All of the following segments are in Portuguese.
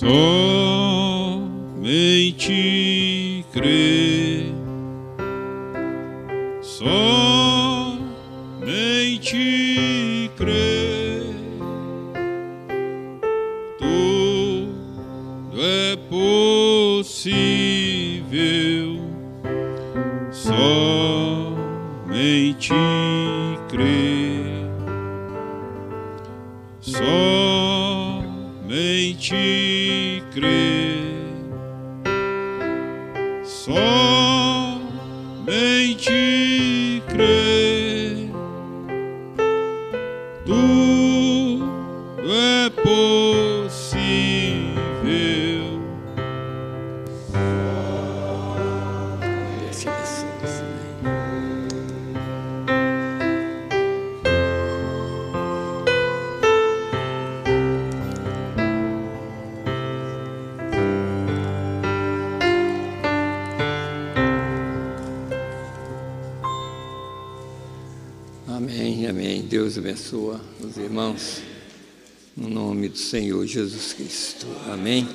somente crer, somente crer, tudo é possível, somente crer, somente crer, somente crer, tudo é possível. Amém, amém. Deus abençoa os irmãos, no nome do Senhor Jesus Cristo. Amém.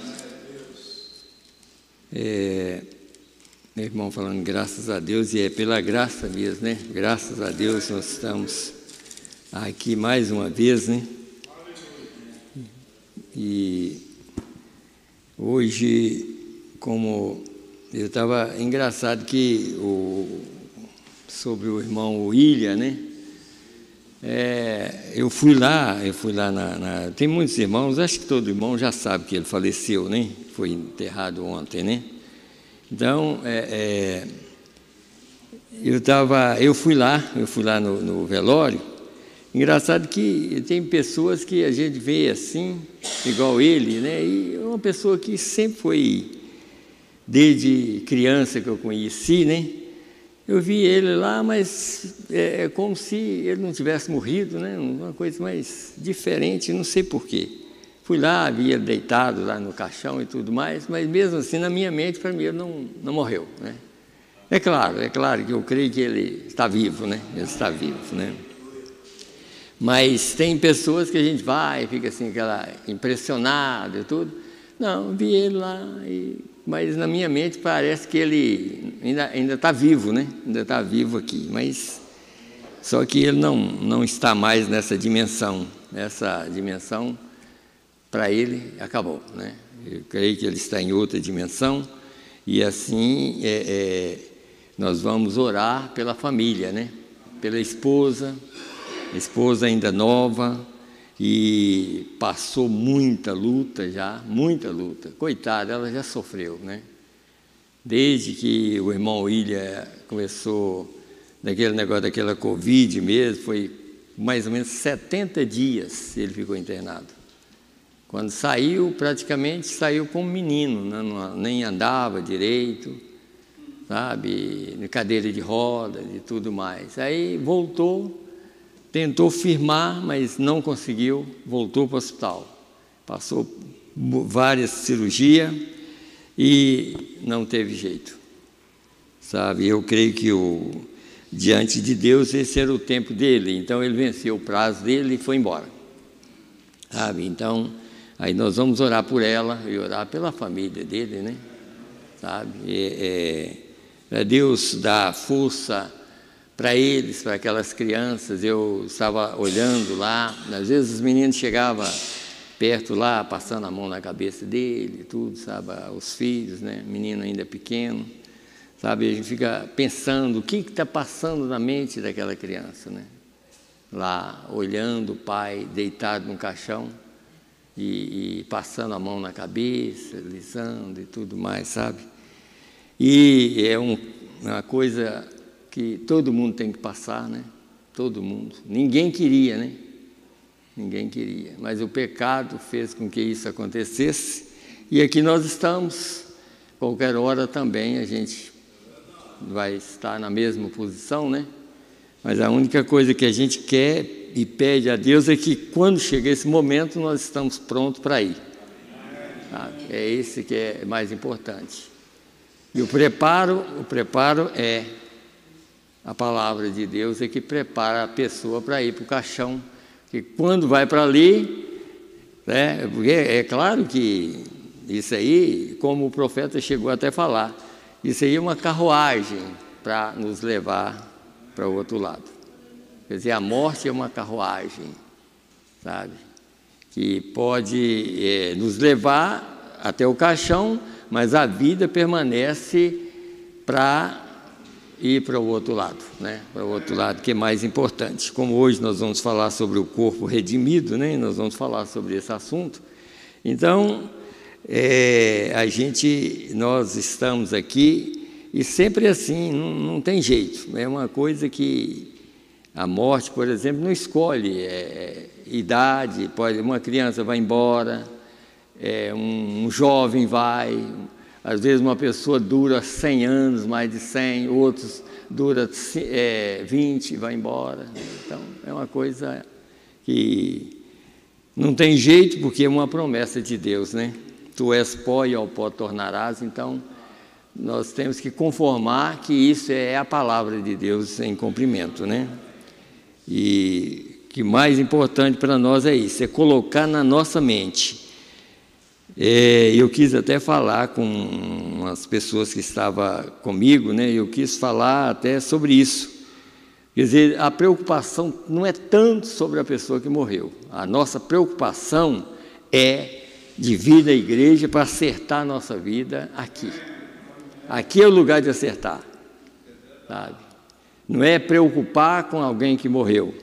Meu irmão falando graças a Deus, e é pela graça mesmo, né? Graças a Deus nós estamos aqui mais uma vez, né? E hoje, como eu estava engraçado que sobre o irmão William, né? Eu fui lá tem muitos irmãos, acho que todo irmão já sabe que ele faleceu, né? Foi enterrado ontem, né? Então, eu fui lá no velório. Engraçado que tem pessoas que a gente vê assim, igual ele, né? E é uma pessoa que sempre foi, desde criança que eu conheci, né? Eu vi ele lá, mas é como se ele não tivesse morrido, né? Uma coisa mais diferente, não sei porquê. Fui lá, vi ele deitado lá no caixão e tudo mais, mas mesmo assim, na minha mente, para mim, ele não morreu, né? É claro que eu creio que ele está vivo, né? Ele está vivo, né? Mas tem pessoas que a gente vai e fica assim, aquela impressionado e tudo. Não, vi ele lá, mas na minha mente parece que ele ainda está vivo, né? Ainda está vivo aqui, mas só que ele não está mais nessa dimensão. Essa dimensão, para ele, acabou, né? Eu creio que ele está em outra dimensão e assim nós vamos orar pela família, né? Pela esposa ainda nova, e passou muita luta já, muita luta. Coitada, ela já sofreu, né? Desde que o irmão William começou daquele negócio, daquela Covid mesmo, foi mais ou menos 70 dias ele ficou internado. Quando saiu, praticamente saiu como menino, né? Nem andava direito, sabe? Cadeira de roda e tudo mais. Aí voltou, tentou firmar, mas não conseguiu, voltou para o hospital. Passou várias cirurgias e não teve jeito. Sabe, eu creio que diante de Deus esse era o tempo dele, então ele venceu o prazo dele e foi embora. Sabe, então, aí nós vamos orar por ela e orar pela família dele, né? Sabe, Deus dá força para eles, para aquelas crianças. Eu estava olhando lá, às vezes os meninos chegavam perto lá, passando a mão na cabeça dele, tudo, sabe, os filhos, né, menino ainda pequeno, sabe, a gente fica pensando o que está passando na mente daquela criança, né, lá, olhando o pai deitado num caixão e passando a mão na cabeça, lisando e tudo mais, sabe, e é uma coisa que todo mundo tem que passar, né? Todo mundo. Ninguém queria, né? Ninguém queria. Mas o pecado fez com que isso acontecesse. E aqui nós estamos. Qualquer hora também a gente vai estar na mesma posição, né? Mas a única coisa que a gente quer e pede a Deus é que quando chegar esse momento nós estamos prontos para ir. Sabe? É esse que é mais importante. E o preparo é a palavra de Deus, é que prepara a pessoa para ir para o caixão, que quando vai para ali, né, porque é claro que Isso aí, como o profeta chegou até a falar, isso aí é uma carruagem para nos levar para o outro lado. Quer dizer, a morte é uma carruagem, sabe? Que pode nos levar até o caixão, mas a vida permanece para ir para o outro lado, né? Para o outro lado, que é mais importante. Como hoje nós vamos falar sobre o corpo redimido, né? Nós vamos falar sobre esse assunto. Então, nós estamos aqui e sempre assim, não tem jeito. É uma coisa que a morte, por exemplo, não escolhe idade. Uma criança vai embora, um jovem vai. Às vezes uma pessoa dura 100 anos, mais de 100, outros dura 20 e vai embora. Então, é uma coisa que não tem jeito, porque é uma promessa de Deus, né? Tu és pó e ao pó tornarás. Então, nós temos que conformar que isso é a palavra de Deus em cumprimento, né? E que mais importante para nós é isso, é colocar na nossa mente. Eu quis até falar com as pessoas que estavam comigo, né? Eu quis falar até sobre isso. Quer dizer, a preocupação não é tanto sobre a pessoa que morreu. A nossa preocupação é de vir à igreja para acertar a nossa vida aqui. Aqui é o lugar de acertar, sabe? Não é preocupar com alguém que morreu.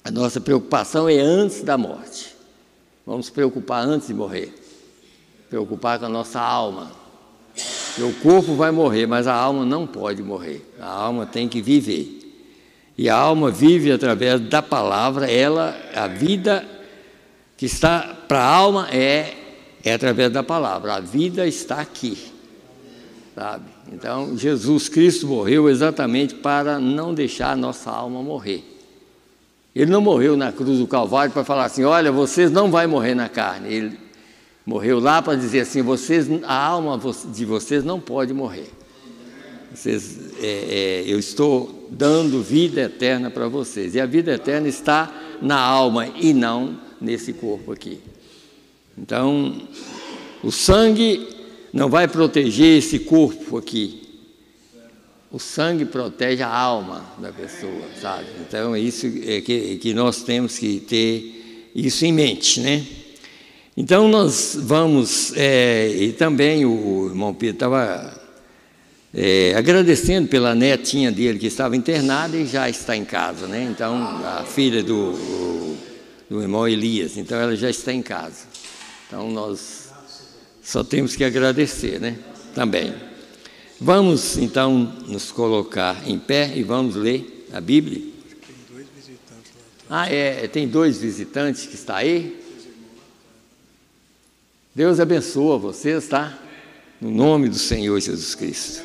A nossa preocupação é antes da morte. Vamos se preocupar antes de morrer. Preocupar com a nossa alma. Porque o corpo vai morrer, mas a alma não pode morrer. A alma tem que viver. E a alma vive através da palavra. A vida que está para a alma é através da palavra. A vida está aqui, sabe? Então, Jesus Cristo morreu exatamente para não deixar a nossa alma morrer. Ele não morreu na cruz do Calvário para falar assim, olha, vocês não vão morrer na carne. Ele morreu lá para dizer assim, a alma de vocês não pode morrer. Eu estou dando vida eterna para vocês. E a vida eterna está na alma e não nesse corpo aqui. Então, o sangue não vai proteger esse corpo aqui. O sangue protege a alma da pessoa, sabe? Então, isso é que nós temos que ter isso em mente, né? Então, nós vamos... e também o irmão Pedro estava agradecendo pela netinha dele, que estava internada e já está em casa, né? Então, a filha do irmão Elias, então ela já está em casa. Então, nós só temos que agradecer, né? Também. Vamos, então, nos colocar em pé e vamos ler a Bíblia. Tem 2 visitantes lá atrás. Tem 2 visitantes que estão aí? Deus abençoa vocês, tá? No nome do Senhor Jesus Cristo.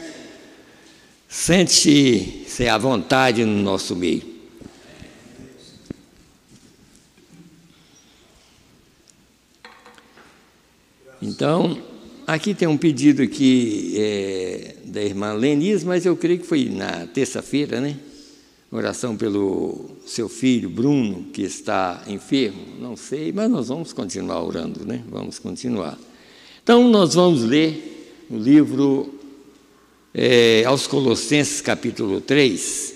Sente-se à vontade no nosso meio. Então, aqui tem um pedido aqui da irmã Lenise, mas eu creio que foi na terça-feira, né? Oração pelo seu filho Bruno, que está enfermo, não sei, mas nós vamos continuar orando, né? Vamos continuar. Então, nós vamos ler o livro aos Colossenses, capítulo 3.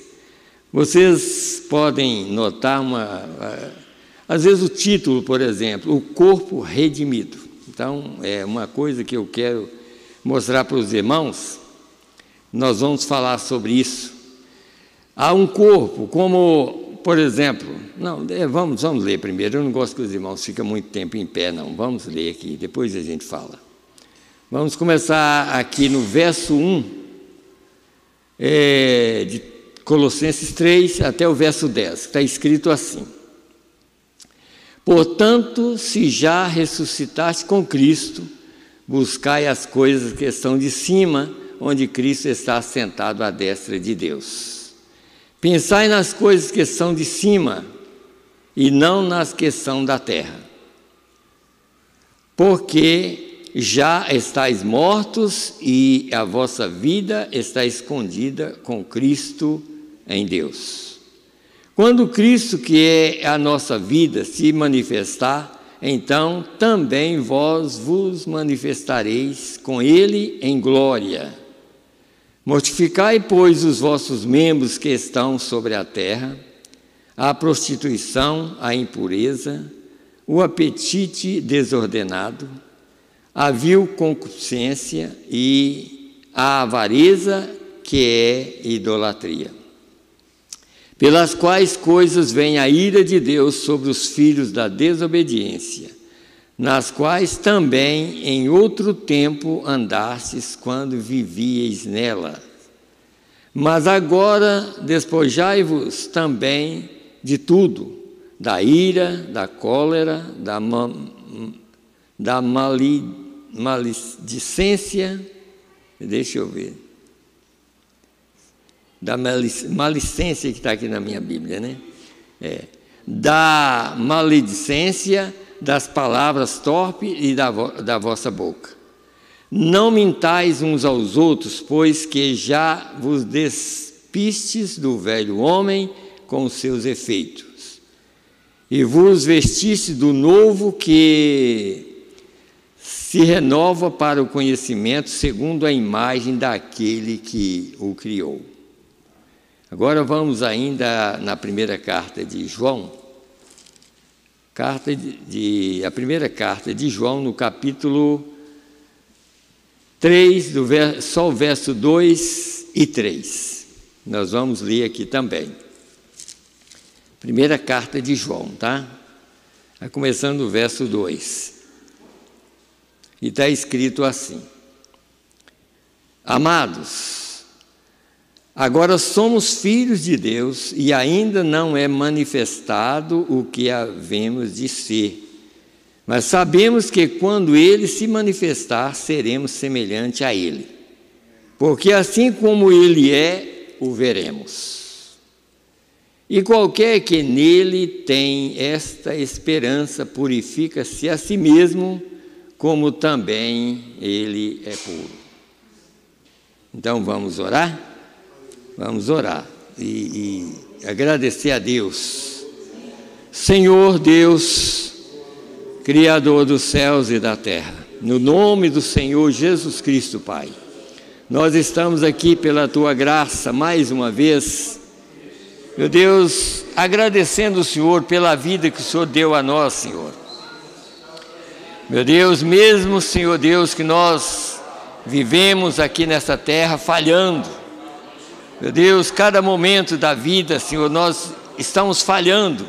Vocês podem notar às vezes o título, por exemplo, o corpo redimido. Então, é uma coisa que eu quero mostrar para os irmãos, nós vamos falar sobre isso. Há um corpo, como, por exemplo, vamos ler primeiro, eu não gosto que os irmãos fiquem muito tempo em pé, não, vamos ler aqui, depois a gente fala. Vamos começar aqui no verso 1, de Colossenses 3 até o verso 10, que está escrito assim. Portanto, se já ressuscitaste com Cristo, buscai as coisas que estão de cima, onde Cristo está assentado à destra de Deus. Pensai nas coisas que são de cima, e não nas que são da terra. Porque já estáis mortos, e a vossa vida está escondida com Cristo em Deus. Quando Cristo, que é a nossa vida, se manifestar, então também vós vos manifestareis com ele em glória. Mortificai, pois, os vossos membros que estão sobre a terra, a prostituição, a impureza, o apetite desordenado, a vil concupiscência e a avareza, que é idolatria. Pelas quais coisas vem a ira de Deus sobre os filhos da desobediência, nas quais também em outro tempo andastes quando vivíeis nela. Mas agora despojai-vos também de tudo, da ira, da cólera, da maledicência, deixa eu ver, da malicência que está aqui na minha Bíblia, né? Da maledicência, das palavras torpes e da vossa boca. Não mintais uns aos outros, pois que já vos despistes do velho homem com os seus efeitos, e vos vestiste do novo que se renova para o conhecimento segundo a imagem daquele que o criou. Agora vamos ainda na primeira carta de João, a primeira carta de João, no capítulo 3, só o verso 2 e 3. Nós vamos ler aqui também. Primeira carta de João, tá? Vai começando o verso 2. E está escrito assim: Amados, agora somos filhos de Deus e ainda não é manifestado o que havemos de ser. Mas sabemos que quando Ele se manifestar, seremos semelhantes a Ele. Porque assim como Ele é, o veremos. E qualquer que nele tem esta esperança, purifica-se a si mesmo, como também Ele é puro. Então vamos orar? Vamos orar e agradecer a Deus. Senhor Deus, Criador dos céus e da terra, no nome do Senhor Jesus Cristo, Pai, nós estamos aqui pela Tua graça mais uma vez, meu Deus, agradecendo o Senhor pela vida que o Senhor deu a nós, Senhor. Meu Deus, mesmo, Senhor Deus, que nós vivemos aqui nessa terra falhando, meu Deus, cada momento da vida, Senhor, nós estamos falhando,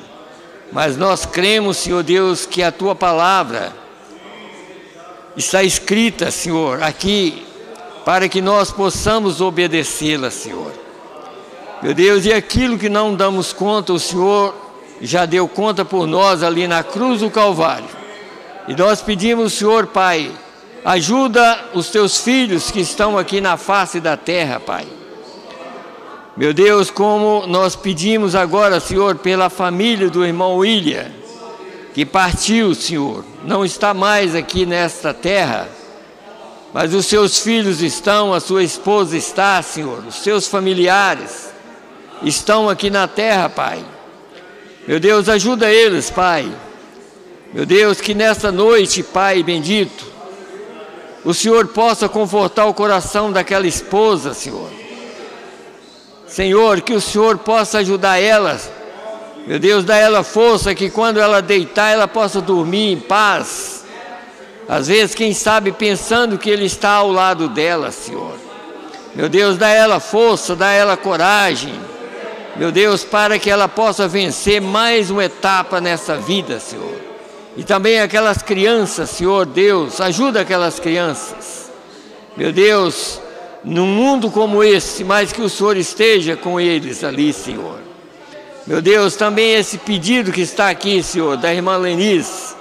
mas nós cremos, Senhor Deus, que a Tua palavra está escrita, Senhor, aqui, para que nós possamos obedecê-la, Senhor. Meu Deus, e aquilo que não damos conta, o Senhor já deu conta por nós ali na cruz do Calvário. E nós pedimos, Senhor, Pai, ajuda os Teus filhos que estão aqui na face da terra, Pai. Meu Deus, como nós pedimos agora, Senhor, pela família do irmão William, que partiu, Senhor, não está mais aqui nesta terra, mas os seus filhos estão, a sua esposa está, Senhor, os seus familiares estão aqui na terra, Pai. Meu Deus, ajuda eles, Pai. Meu Deus, que nesta noite, Pai bendito, o Senhor possa confortar o coração daquela esposa, Senhor. Senhor, que o Senhor possa ajudar ela, meu Deus, dá ela força, que quando ela deitar, ela possa dormir em paz. Às vezes, quem sabe, pensando que Ele está ao lado dela, Senhor. Meu Deus, dá ela força, dá ela coragem, meu Deus, para que ela possa vencer mais uma etapa nessa vida, Senhor. E também aquelas crianças, Senhor Deus, ajuda aquelas crianças, meu Deus, num mundo como esse, mas que o Senhor esteja com eles ali, Senhor. Meu Deus, também esse pedido que está aqui, Senhor, da irmã Lenice,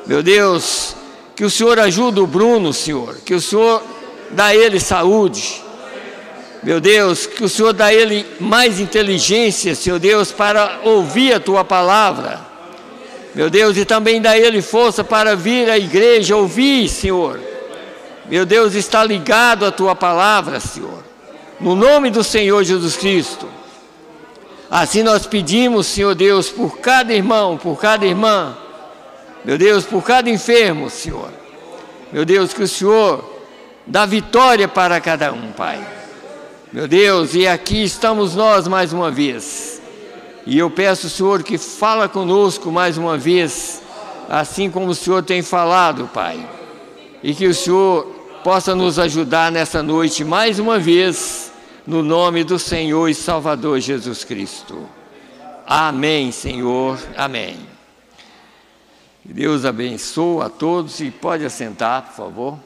meu Deus, que o Senhor ajude o Bruno, Senhor, que o Senhor dá a ele saúde, meu Deus, que o Senhor dá a ele mais inteligência, Senhor Deus, para ouvir a Tua palavra, meu Deus, e também dá a ele força para vir à igreja, ouvir, Senhor. Meu Deus, está ligado à Tua palavra, Senhor, no nome do Senhor Jesus Cristo. Assim nós pedimos, Senhor Deus, por cada irmão, por cada irmã, Meu Deus, por cada enfermo, Senhor. Meu Deus, que o Senhor dá vitória para cada um, Pai. Meu Deus, e aqui estamos nós mais uma vez. E eu peço, Senhor, que fala conosco mais uma vez, assim como o Senhor tem falado, Pai. E que o Senhor possa nos ajudar nessa noite mais uma vez, no nome do Senhor e Salvador Jesus Cristo. Amém, Senhor. Amém. Deus abençoe a todos e pode assentar, por favor.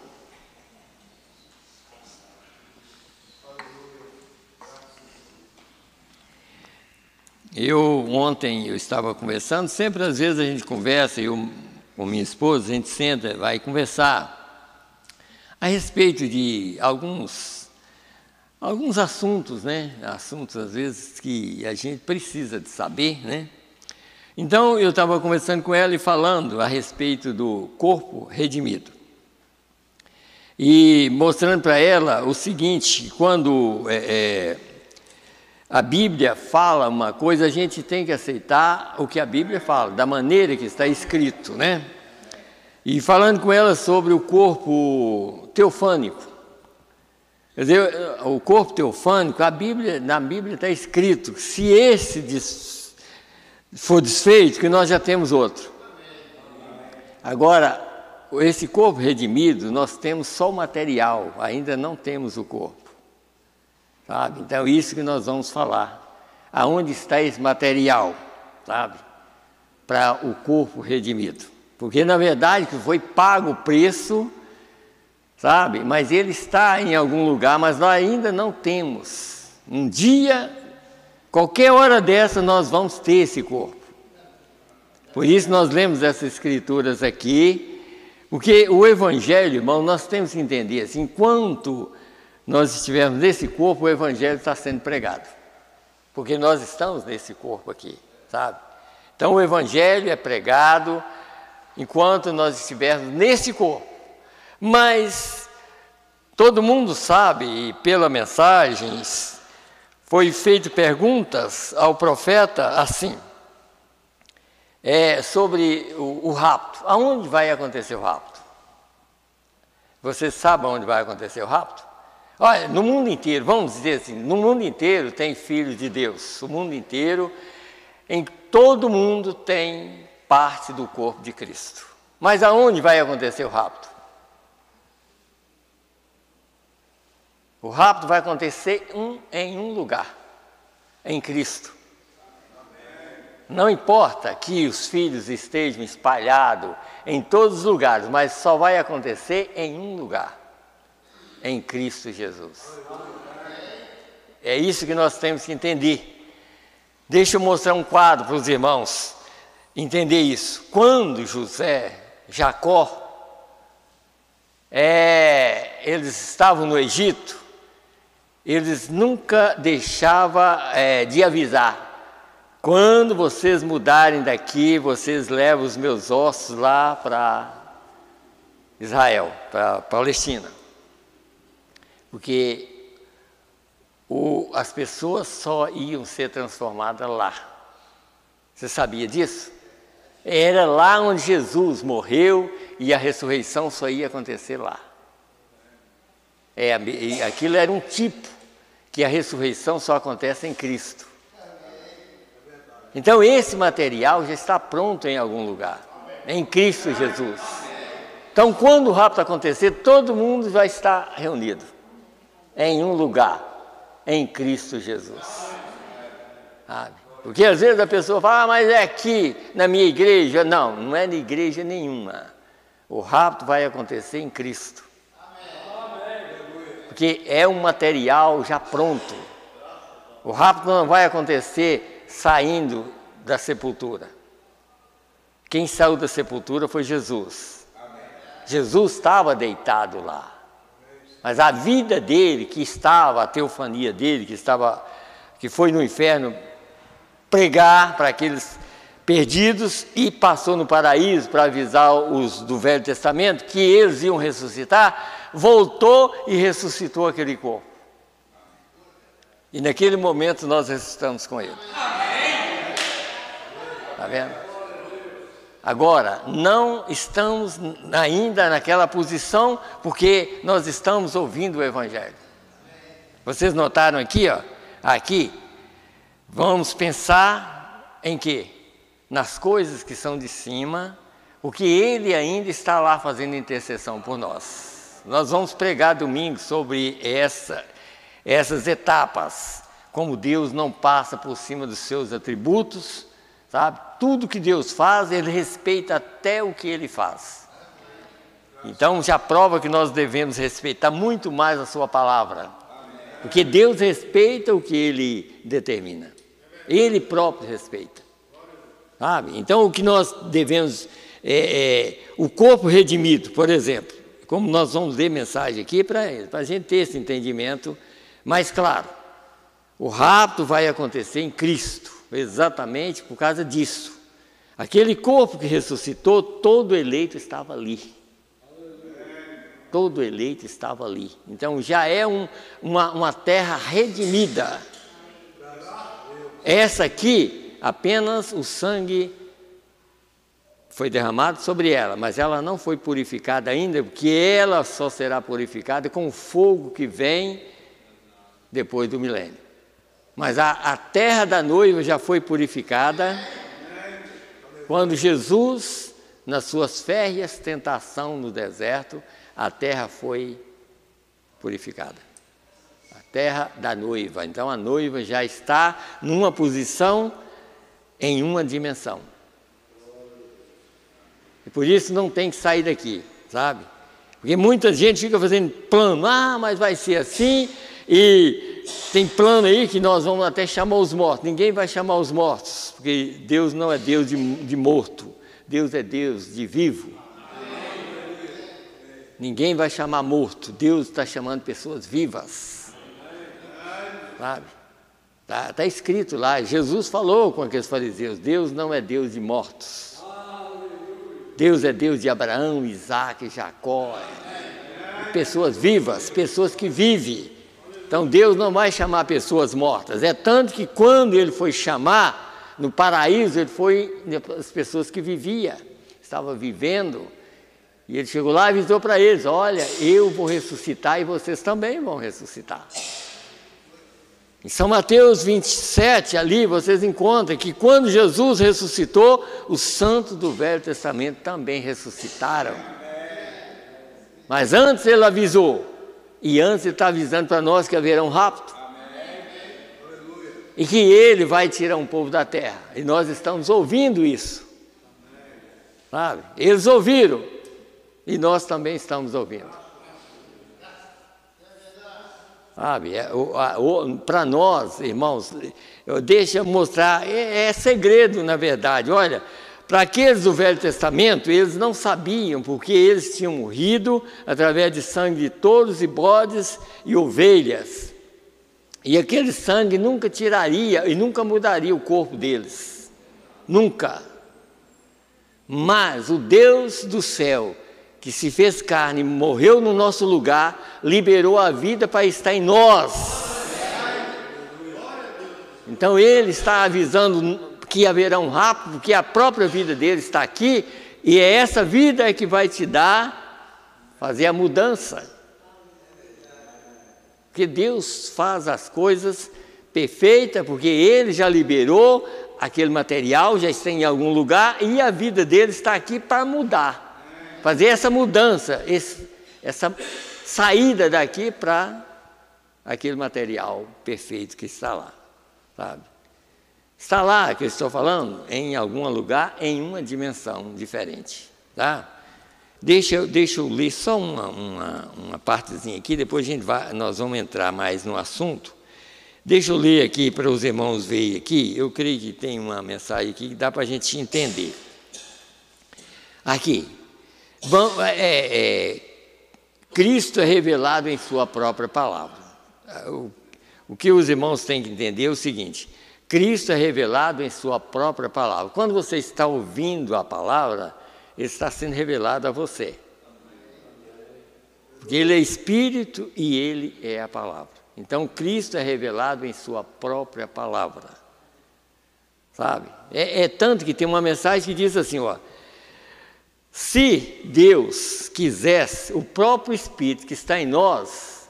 Ontem eu estava conversando, sempre às vezes a gente conversa, eu com minha esposa, a gente senta, vai conversar a respeito de alguns assuntos, né? Assuntos às vezes que a gente precisa de saber, né? Então eu estava conversando com ela e falando a respeito do corpo redimido. E mostrando para ela o seguinte, quando a Bíblia fala uma coisa, a gente tem que aceitar o que a Bíblia fala, da maneira que está escrito, né? E falando com ela sobre o corpo teofânico. Quer dizer, o corpo teofânico, na Bíblia está escrito, se esse for desfeito, que nós já temos outro. Agora, esse corpo redimido, nós temos só o material, ainda não temos o corpo. Sabe? Então, isso que nós vamos falar. Aonde está esse material, sabe? Para o corpo redimido. Porque, na verdade, que foi pago o preço, sabe? Mas ele está em algum lugar, mas nós ainda não temos. Um dia, qualquer hora dessa, nós vamos ter esse corpo. Por isso nós lemos essas escrituras aqui, porque o Evangelho, irmão, nós temos que entender assim, enquanto nós estivermos nesse corpo, o Evangelho está sendo pregado. Porque nós estamos nesse corpo aqui, sabe? Então o Evangelho é pregado enquanto nós estivermos nesse corpo. Mas todo mundo sabe, e pelas mensagens, foi feito perguntas ao profeta assim, sobre o rapto. Aonde vai acontecer o rapto? Você sabe aonde vai acontecer o rapto? Olha, no mundo inteiro, vamos dizer assim, no mundo inteiro tem filhos de Deus. O mundo inteiro, em todo mundo tem parte do corpo de Cristo. Mas aonde vai acontecer o rapto? O rapto vai acontecer em um lugar, em Cristo. Não importa que os filhos estejam espalhados em todos os lugares, mas só vai acontecer em um lugar, em Cristo Jesus. É isso que nós temos que entender. Deixa eu mostrar um quadro para os irmãos entender isso. Quando Jacó, eles estavam no Egito, eles nunca deixavam de avisar. Quando vocês mudarem daqui, vocês levam os meus ossos lá para Israel, para a Palestina. Porque as pessoas só iam ser transformadas lá. Você sabia disso? Era lá onde Jesus morreu e a ressurreição só ia acontecer lá. Aquilo era um tipo que a ressurreição só acontece em Cristo. Então esse material já está pronto em algum lugar, em Cristo Jesus. Então quando o rapto acontecer, todo mundo vai estar reunido em um lugar, em Cristo Jesus. Sabe? Porque às vezes a pessoa fala, mas é aqui na minha igreja. Não, não é na igreja nenhuma. O rapto vai acontecer em Cristo. Porque é um material já pronto. O rapto não vai acontecer saindo da sepultura. Quem saiu da sepultura foi Jesus. Jesus estava deitado lá. Mas a vida dele, que estava, a teofania dele, que foi no inferno pregar para aqueles perdidos e passou no paraíso para avisar os do Velho Testamento que eles iam ressuscitar, voltou e ressuscitou aquele corpo. E naquele momento nós ressuscitamos com ele. Está vendo? Agora, não estamos ainda naquela posição, porque nós estamos ouvindo o Evangelho. Vocês notaram aqui, ó? Aqui, vamos pensar em quê? Nas coisas que são de cima, porque Ele ainda está lá fazendo intercessão por nós. Nós vamos pregar domingo sobre essas etapas, como Deus não passa por cima dos seus atributos, sabe? Tudo que Deus faz, Ele respeita até o que Ele faz. Então já prova que nós devemos respeitar muito mais a sua palavra, porque Deus respeita o que Ele determina. Ele próprio respeita, sabe? Então o que nós devemos, o corpo redimido, por exemplo, como nós vamos ler mensagem aqui para a gente ter esse entendimento mais claro. O rapto vai acontecer em Cristo, exatamente por causa disso. Aquele corpo que ressuscitou, todo eleito estava ali. Todo eleito estava ali. Então já é uma terra redimida. Essa aqui, apenas o sangue foi derramado sobre ela, mas ela não foi purificada ainda, porque ela só será purificada com o fogo que vem depois do milênio. Mas a terra da noiva já foi purificada quando Jesus, nas suas férreas tentações no deserto, a terra foi purificada. A terra da noiva. Então a noiva já está numa posição, em uma dimensão. E por isso não tem que sair daqui, sabe? Porque muita gente fica fazendo plano, mas vai ser assim, e tem plano aí que nós vamos até chamar os mortos. Ninguém vai chamar os mortos, porque Deus não é Deus de morto, Deus é Deus de vivo. Ninguém vai chamar morto, Deus está chamando pessoas vivas, sabe? Tá escrito lá, Jesus falou com aqueles fariseus, Deus não é Deus de mortos, Deus é Deus de Abraão, Isaac, Jacó, pessoas vivas, pessoas que vivem. Então Deus não vai chamar pessoas mortas, é tanto que quando Ele foi chamar no paraíso, Ele foi as pessoas que viviam, estavam vivendo, e Ele chegou lá e avisou para eles, olha, eu vou ressuscitar e vocês também vão ressuscitar. Em São Mateus 27, ali vocês encontram que quando Jesus ressuscitou, os santos do Velho Testamento também ressuscitaram. Mas antes Ele avisou, e antes Ele está avisando para nós que haverá um rapto. E que Ele vai tirar um povo da terra. E nós estamos ouvindo isso. Sabe? Eles ouviram, e nós também estamos ouvindo. Sabe, para nós, irmãos, deixa eu mostrar, é segredo na verdade. Olha, para aqueles do Velho Testamento, eles não sabiam, porque eles tinham morrido através de sangue de touros e bodes e ovelhas. E aquele sangue nunca tiraria e nunca mudaria o corpo deles. Nunca. Mas o Deus do céu, que se fez carne, morreu no nosso lugar, liberou a vida para estar em nós. Então Ele está avisando que haverá um rapto, porque a própria vida dele está aqui, e é essa vida que vai te dar, fazer a mudança. Porque Deus faz as coisas perfeitas, porque Ele já liberou aquele material, já está em algum lugar, e a vida dele está aqui para mudar. Fazer essa mudança, essa saída daqui para aquele material perfeito que está lá, sabe? Está lá, que eu estou falando, em algum lugar, em uma dimensão diferente, tá? Deixa eu ler só uma partezinha aqui, depois nós vamos entrar mais no assunto. Deixa eu ler aqui para os irmãos verem aqui, eu creio que tem uma mensagem aqui que dá para a gente entender. Aqui. Cristo é revelado em sua própria palavra. O que os irmãos têm que entender é o seguinte: Cristo é revelado em sua própria palavra. Quando você está ouvindo a palavra, Ele está sendo revelado a você. Porque Ele é Espírito e Ele é a palavra. Então Cristo é revelado em sua própria palavra. Sabe? É tanto que tem uma mensagem que diz assim, ó, Se Deus quisesse, o próprio Espírito que está em nós,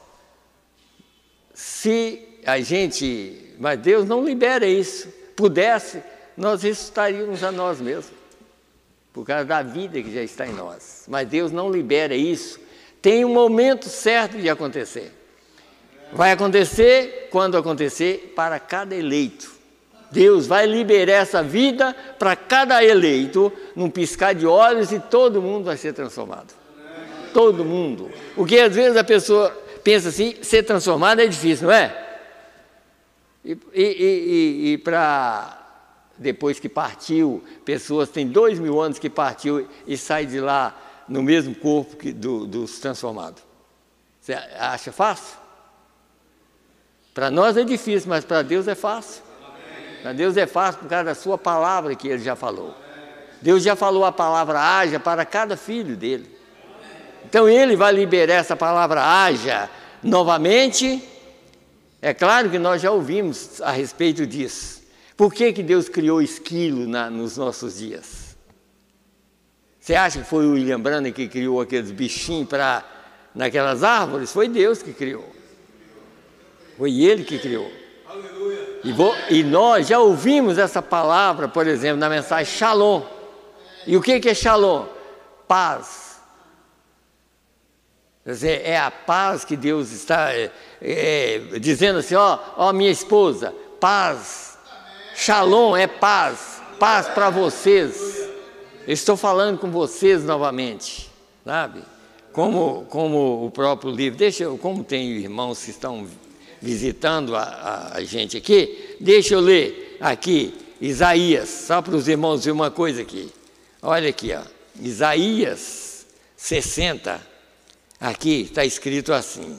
mas Deus não libera isso. Pudesse, nós ressuscitaríamos a nós mesmos, por causa da vida que já está em nós. Mas Deus não libera isso. Tem um momento certo de acontecer. Vai acontecer quando acontecer para cada eleito. Deus vai liberar essa vida para cada eleito, num piscar de olhos, e todo mundo vai ser transformado. Todo mundo. Porque às vezes a pessoa pensa assim, ser transformado é difícil, não é? E para depois que partiu, pessoas, tem 2000 anos que partiu e sai de lá no mesmo corpo dos transformados. Você acha fácil? Para nós é difícil, mas para Deus é fácil. Para Deus é fácil por causa da sua palavra que Ele já falou. Deus já falou a palavra haja para cada filho dele. Então Ele vai liberar essa palavra haja novamente. É claro que nós já ouvimos a respeito disso. Por que Deus criou esquilo nos nossos dias? Você acha que foi o William Branham que criou aqueles bichinhos naquelas árvores? Foi Deus que criou. Foi Ele que criou. E nós já ouvimos essa palavra, por exemplo, na mensagem Shalom. E o que é Shalom? Paz. Quer dizer, é a paz que Deus está dizendo assim, ó minha esposa, paz. Shalom é paz. Paz para vocês. Eu estou falando com vocês novamente, sabe? Como o próprio livro. Como tem irmãos que estão visitando a gente aqui, deixa eu ler aqui, Isaías, só para os irmãos ver uma coisa aqui. Olha aqui, ó, Isaías 60, aqui está escrito assim,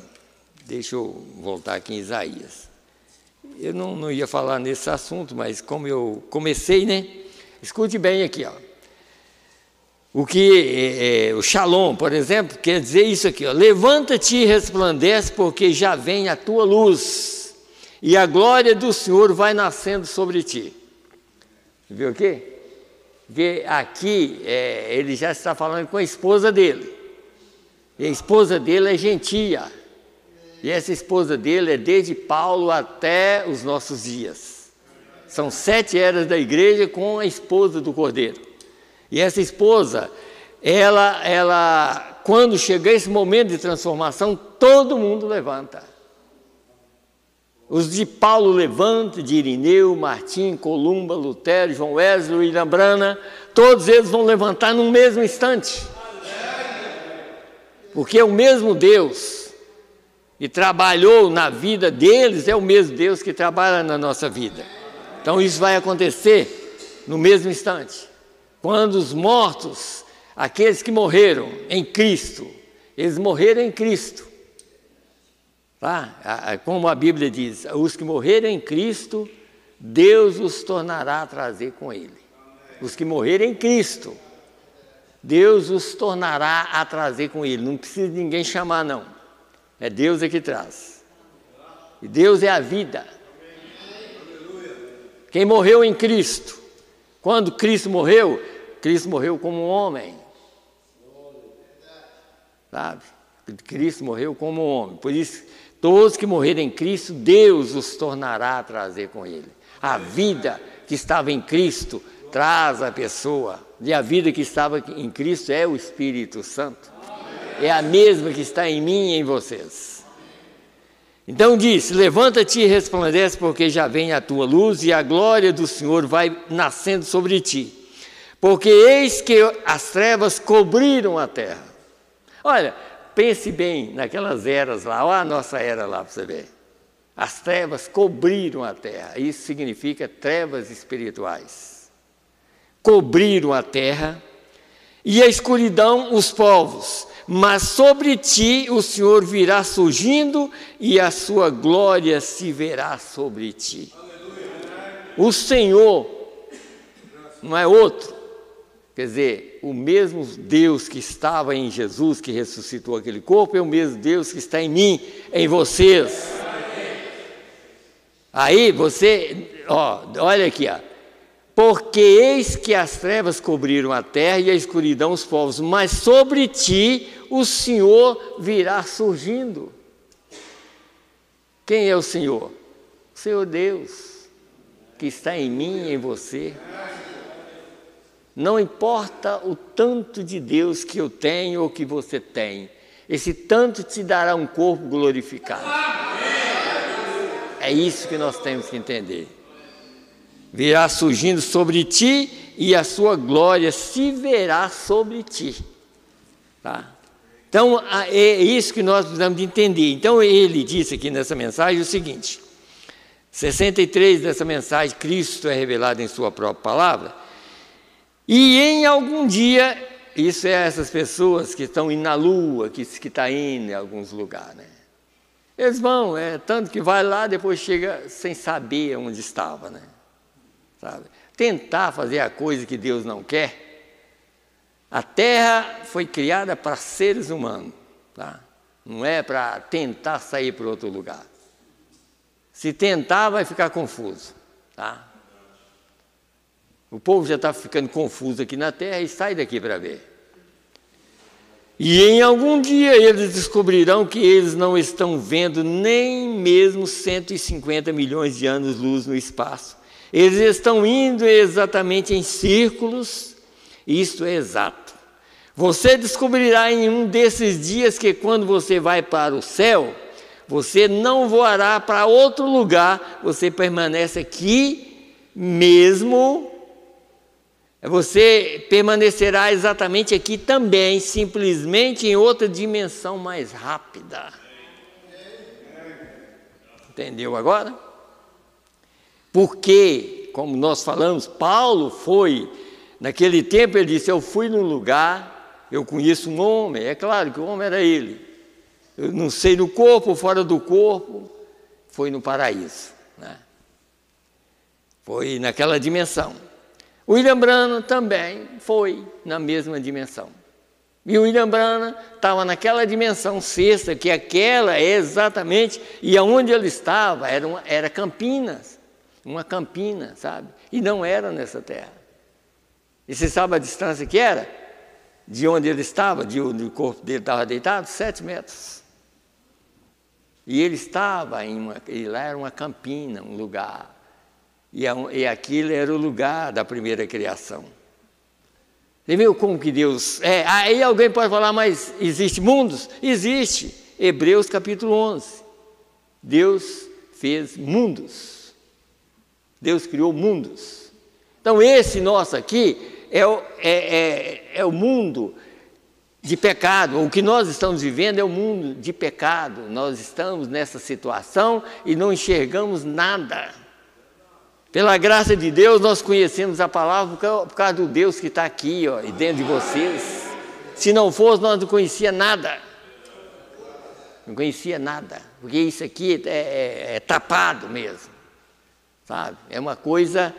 deixa eu voltar aqui em Isaías. Eu não ia falar nesse assunto, mas como eu comecei, né? Escute bem aqui, ó. O Shalom, por exemplo, quer dizer isso aqui, ó. Levanta-te e resplandece, porque já vem a tua luz, e a glória do Senhor vai nascendo sobre ti. Viu aqui? Porque aqui ele já está falando com a esposa dele. E a esposa dele é gentia. E essa esposa dele é desde Paulo até os nossos dias. São 7 eras da igreja com a esposa do Cordeiro. E essa esposa, ela, quando chega esse momento de transformação, todo mundo levanta. Os de Paulo levantam, de Irineu, Martim, Columba, Lutero, João Wesley, William Branham, todos eles vão levantar no mesmo instante. Porque é o mesmo Deus que trabalhou na vida deles, é o mesmo Deus que trabalha na nossa vida. Então isso vai acontecer no mesmo instante. Quando os mortos, aqueles que morreram em Cristo, eles morreram em Cristo. Tá? Como a Bíblia diz, os que morreram em Cristo, Deus os tornará a trazer com Ele. Os que morreram em Cristo, Deus os tornará a trazer com Ele. Não precisa de ninguém chamar, não. É Deus que traz. E Deus é a vida. Quem morreu em Cristo, quando Cristo morreu como um homem. Sabe? Cristo morreu como um homem. Por isso, todos que morreram em Cristo, Deus os tornará a trazer com Ele. A vida que estava em Cristo traz a pessoa. E a vida que estava em Cristo é o Espírito Santo. É a mesma que está em mim e em vocês. Então diz, levanta-te e resplandece, porque já vem a tua luz e a glória do Senhor vai nascendo sobre ti. Porque eis que as trevas cobriram a terra. Olha, pense bem naquelas eras lá, olha a nossa era lá para você ver. As trevas cobriram a terra, isso significa trevas espirituais. Cobriram a terra e a escuridão os povos. Mas sobre ti o Senhor virá surgindo e a sua glória se verá sobre ti. O Senhor não é outro. Quer dizer, o mesmo Deus que estava em Jesus, que ressuscitou aquele corpo, é o mesmo Deus que está em mim, em vocês. Aí você, olha aqui, Porque eis que as trevas cobriram a terra e a escuridão os povos, mas sobre ti o Senhor virá surgindo. Quem é o Senhor? O Senhor Deus, que está em mim e em você. Não importa o tanto de Deus que eu tenho ou que você tem, esse tanto te dará um corpo glorificado. É isso que nós temos que entender. Virá surgindo sobre ti e a sua glória se verá sobre ti. Tá? Então, é isso que nós precisamos de entender. Então, ele disse aqui nessa mensagem o seguinte, 63 dessa mensagem, Cristo é revelado em sua própria palavra, e em algum dia, isso é essas pessoas que estão indo na lua, que estão indo em alguns lugares, né? Eles vão, tanto que vai lá, depois chega sem saber onde estava, né? Sabe? Tentar fazer a coisa que Deus não quer. A terra foi criada para seres humanos, tá? Não é para tentar sair para outro lugar. Se tentar, vai ficar confuso, tá? O povo já está ficando confuso aqui na terra e sai daqui para ver. E em algum dia eles descobrirão que eles não estão vendo nem mesmo 150 milhões de anos-luz no espaço. Eles estão indo exatamente em círculos, isto é exato. Você descobrirá em um desses dias que quando você vai para o céu, você não voará para outro lugar, você permanece aqui mesmo. Você permanecerá exatamente aqui também, simplesmente em outra dimensão mais rápida. Entendeu agora? Porque, como nós falamos, Paulo foi, naquele tempo ele disse, eu fui num lugar, eu conheço um homem, é claro que o homem era ele. Eu não sei no corpo ou fora do corpo, foi no paraíso, né? Foi naquela dimensão. William Branham também foi na mesma dimensão. E o William Branham estava naquela dimensão sexta, que aquela é exatamente, e aonde ele estava era Campinas, uma campina, sabe? E não era nessa terra. E você sabe a distância que era? De onde ele estava, de onde o corpo dele estava deitado? 7 metros. E ele estava e lá era uma campina, um lugar. E aquilo era o lugar da primeira criação. Você viu como que Deus... aí alguém pode falar, mas existe mundos? Existe. Hebreus capítulo 11. Deus fez mundos. Deus criou mundos. Então esse nosso aqui é o mundo de pecado. O que nós estamos vivendo é o mundo de pecado. Nós estamos nessa situação e não enxergamos nada. Pela graça de Deus, nós conhecemos a palavra por causa do Deus que está aqui, ó, e dentro de vocês. Se não fosse, nós não conhecíamos nada. Não conhecia nada. Porque isso aqui é tapado mesmo. Sabe? É uma coisa,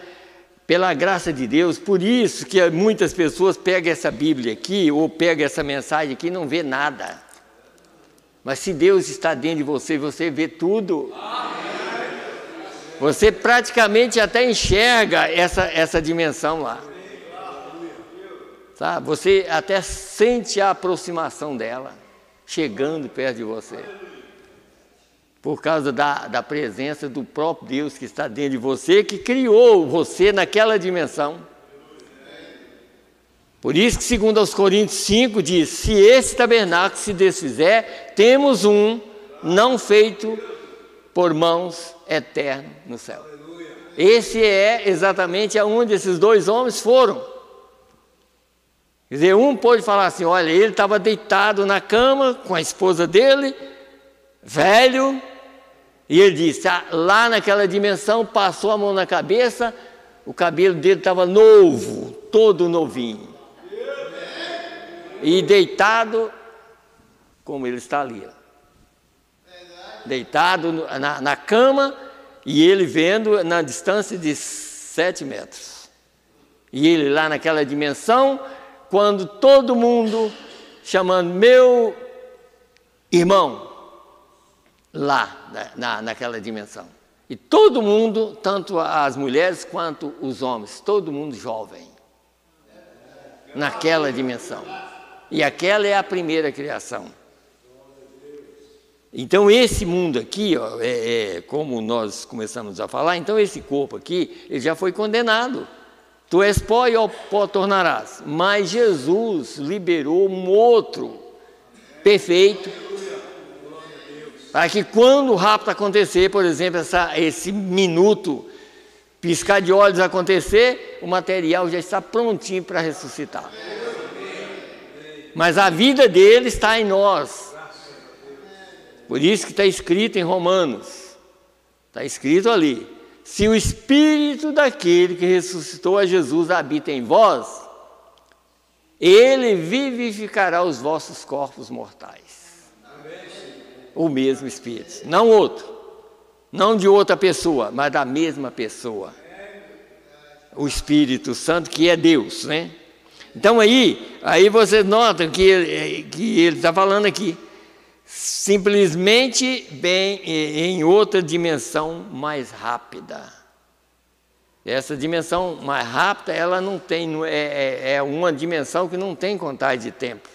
pela graça de Deus, por isso que muitas pessoas pegam essa Bíblia aqui, ou pegam essa mensagem aqui e não vê nada. Mas se Deus está dentro de você, você vê tudo. Você praticamente até enxerga essa dimensão lá. Sabe? Você até sente a aproximação dela, chegando perto de você. Por causa da presença do próprio Deus que está dentro de você, que criou você naquela dimensão. Por isso que, segundo aos Coríntios 5, diz, se esse tabernáculo se desfizer, temos um não feito por mãos eterno no céu. Esse é exatamente aonde esses dois homens foram. Quer dizer, um pode falar assim, olha, ele estava deitado na cama com a esposa dele, velho, e ele disse, lá naquela dimensão, passou a mão na cabeça, o cabelo dele estava novo, todo novinho. E deitado, como ele está ali, ó. Deitado na cama, e ele vendo na distância de 7 metros. E ele lá naquela dimensão, quando todo mundo chamando meu irmão, lá naquela dimensão. E todo mundo, tanto as mulheres quanto os homens, todo mundo jovem, naquela dimensão. E aquela é a primeira criação. Então esse mundo aqui, ó, como nós começamos a falar, então esse corpo aqui, ele já foi condenado. Tu és pó e ao pó tornarás. Mas Jesus liberou um outro perfeito, para que quando o rapto acontecer, por exemplo, esse minuto, piscar de olhos acontecer, o material já está prontinho para ressuscitar. Mas a vida dele está em nós. Por isso que está escrito em Romanos, está escrito ali: se o Espírito daquele que ressuscitou a Jesus habita em vós, ele vivificará os vossos corpos mortais. O mesmo Espírito, não outro, não de outra pessoa, mas da mesma pessoa. O Espírito Santo, que é Deus, né? Então aí vocês notam que ele está falando aqui, simplesmente bem em outra dimensão mais rápida. Essa dimensão mais rápida, ela não tem, é uma dimensão que não tem contagem de tempo.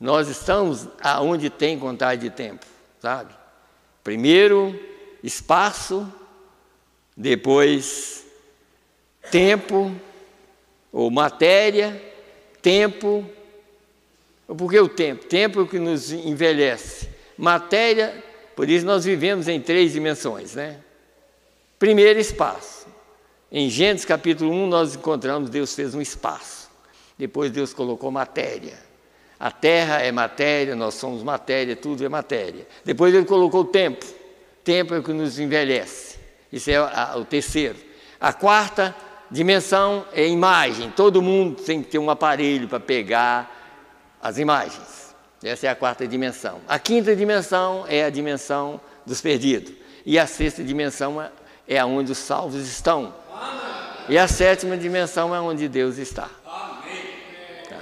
Nós estamos aonde tem contagem de tempo, sabe? Primeiro espaço, depois tempo, ou matéria, tempo. Por que o tempo? Tempo é o que nos envelhece. Matéria, por isso nós vivemos em 3 dimensões, né? Primeiro, espaço. Em Gênesis capítulo 1 nós encontramos, Deus fez um espaço. Depois Deus colocou matéria. A terra é matéria, nós somos matéria, tudo é matéria. Depois Ele colocou o tempo. Tempo é o que nos envelhece. Isso é o terceiro. A quarta dimensão é imagem. Todo mundo tem que ter um aparelho para pegar as imagens. Essa é a quarta dimensão. A quinta dimensão é a dimensão dos perdidos. E a sexta dimensão é onde os salvos estão. E a sétima dimensão é onde Deus está. Tá.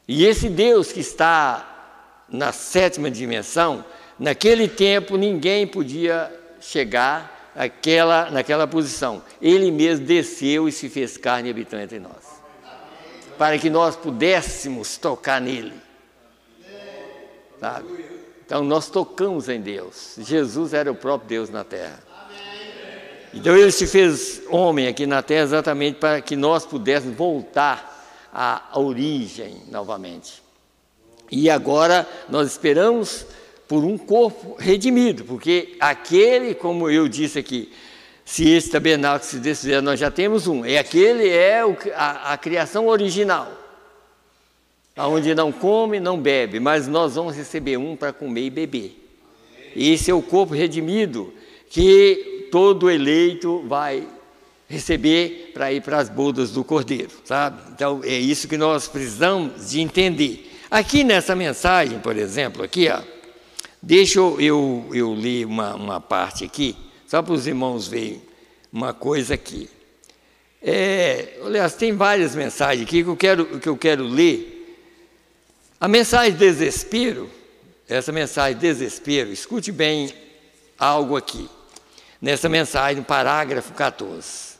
E esse Deus que está na sétima dimensão, naquele tempo ninguém podia chegar naquela posição. Ele mesmo desceu e se fez carne e habitou entre nós, para que nós pudéssemos tocar nele, sabe? Então nós tocamos em Deus. Jesus era o próprio Deus na terra. Então ele se fez homem aqui na terra exatamente para que nós pudéssemos voltar à origem novamente. E agora nós esperamos por um corpo redimido, porque aquele, como eu disse aqui, se esse tabernáculo se desfizer, nós já temos um. E aquele é a criação original, onde não come, não bebe, mas nós vamos receber um para comer e beber. E esse é o corpo redimido que todo eleito vai receber para ir para as bodas do Cordeiro, sabe? Então é isso que nós precisamos de entender. Aqui nessa mensagem, por exemplo, aqui, ó, deixa eu ler uma parte aqui, só para os irmãos verem uma coisa aqui. Aliás, tem várias mensagens aqui que eu quero ler. A mensagem de desespero, essa mensagem de desespero, escute bem algo aqui, nessa mensagem, no parágrafo 14.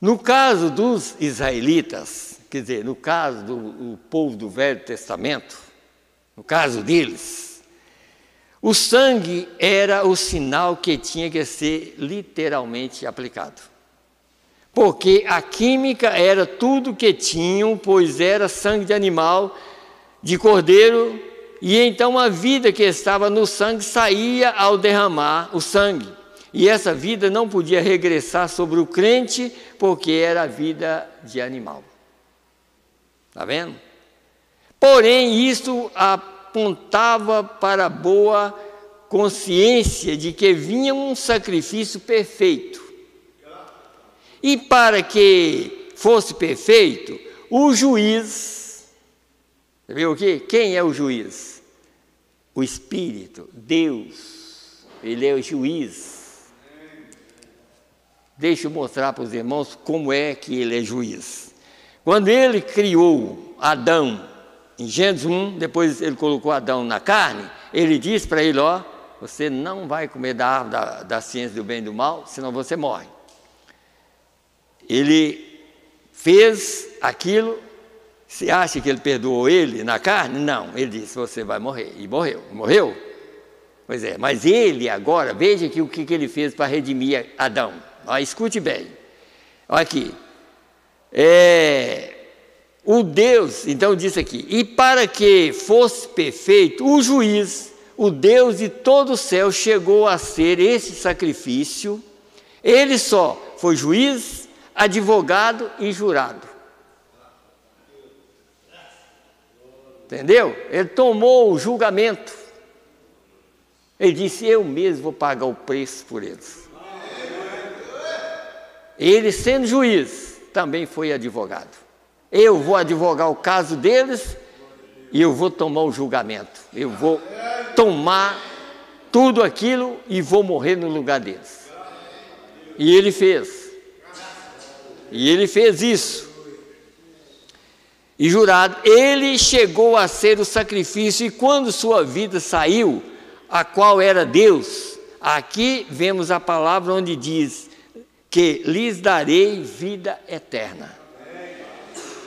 No caso dos israelitas, quer dizer, no caso do povo do Velho Testamento, no caso deles, o sangue era o sinal que tinha que ser literalmente aplicado. Porque a química era tudo que tinham, pois era sangue de animal, de cordeiro, e então a vida que estava no sangue saía ao derramar o sangue. E essa vida não podia regressar sobre o crente, porque era a vida de animal. Está vendo? Porém, isso apontava para a boa consciência de que vinha um sacrifício perfeito. E para que fosse perfeito, o juiz, você viu o quê? Quem é o juiz? O Espírito, Deus, Ele é o juiz. Deixa eu mostrar para os irmãos como é que Ele é juiz. Quando Ele criou Adão, em Gênesis 1, depois Ele colocou Adão na carne, Ele disse para ele, ó, você não vai comer da árvore da ciência do bem e do mal, senão você morre. Ele fez aquilo. Você acha que ele perdoou ele na carne? Não, ele disse, você vai morrer. E morreu. Pois é, mas ele agora, veja aqui o que ele fez para redimir Adão. Escute bem. Olha aqui. O Deus, então disse aqui, e para que fosse perfeito, o juiz, o Deus de todo o céu, chegou a ser esse sacrifício. Ele só foi juiz, advogado e jurado. Entendeu? Ele tomou o julgamento. Ele disse, eu mesmo vou pagar o preço por eles. Ele, sendo juiz, também foi advogado. Eu vou advogar o caso deles e eu vou tomar o julgamento. Eu vou tomar tudo aquilo e vou morrer no lugar deles. E ele fez. E ele fez isso. E jurado, ele chegou a ser o sacrifício, e quando sua vida saiu, a qual era Deus, aqui vemos a palavra onde diz que lhes darei vida eterna.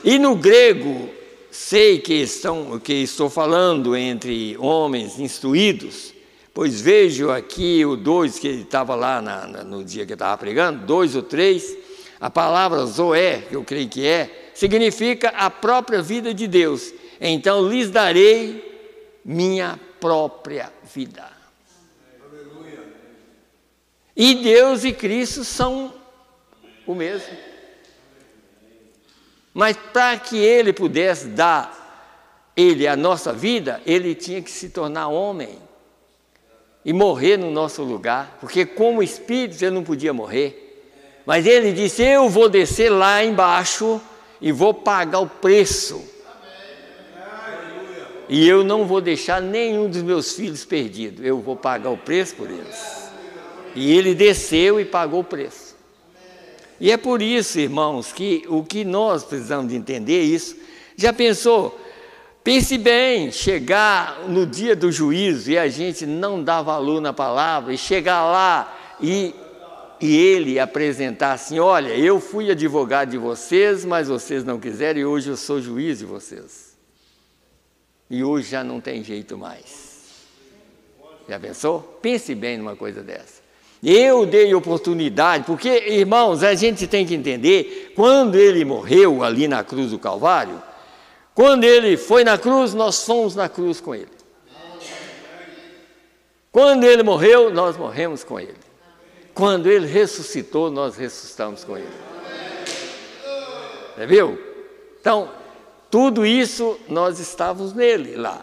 E no grego, sei que estou falando entre homens instruídos, pois vejo aqui o 2 que ele estava lá no dia que eu estava pregando, 2 ou 3, a palavra zoé, que eu creio que significa a própria vida de Deus. Então lhes darei minha própria vida. Aleluia. E Deus e Cristo são o mesmo. Mas para que ele pudesse dar a nossa vida, ele tinha que se tornar homem e morrer no nosso lugar, porque como espírito ele não podia morrer. Mas ele disse, eu vou descer lá embaixo e vou pagar o preço. E eu não vou deixar nenhum dos meus filhos perdido. Eu vou pagar o preço por eles. E ele desceu e pagou o preço. E é por isso, irmãos, que o que nós precisamos de entender isso. Já pensou? Pense bem, chegar no dia do juízo e a gente não dar valor na palavra, e chegar lá e ele apresentar assim, olha, eu fui advogado de vocês, mas vocês não quiseram, e hoje eu sou juiz de vocês. E hoje já não tem jeito mais. Já pensou? Pense bem numa coisa dessa. Eu dei oportunidade, porque, irmãos, a gente tem que entender, quando ele morreu ali na cruz do Calvário, quando ele foi na cruz, nós fomos na cruz com ele. Quando ele morreu, nós morremos com ele. Quando ele ressuscitou, nós ressuscitamos com ele. Você viu? Então, tudo isso nós estávamos nele lá.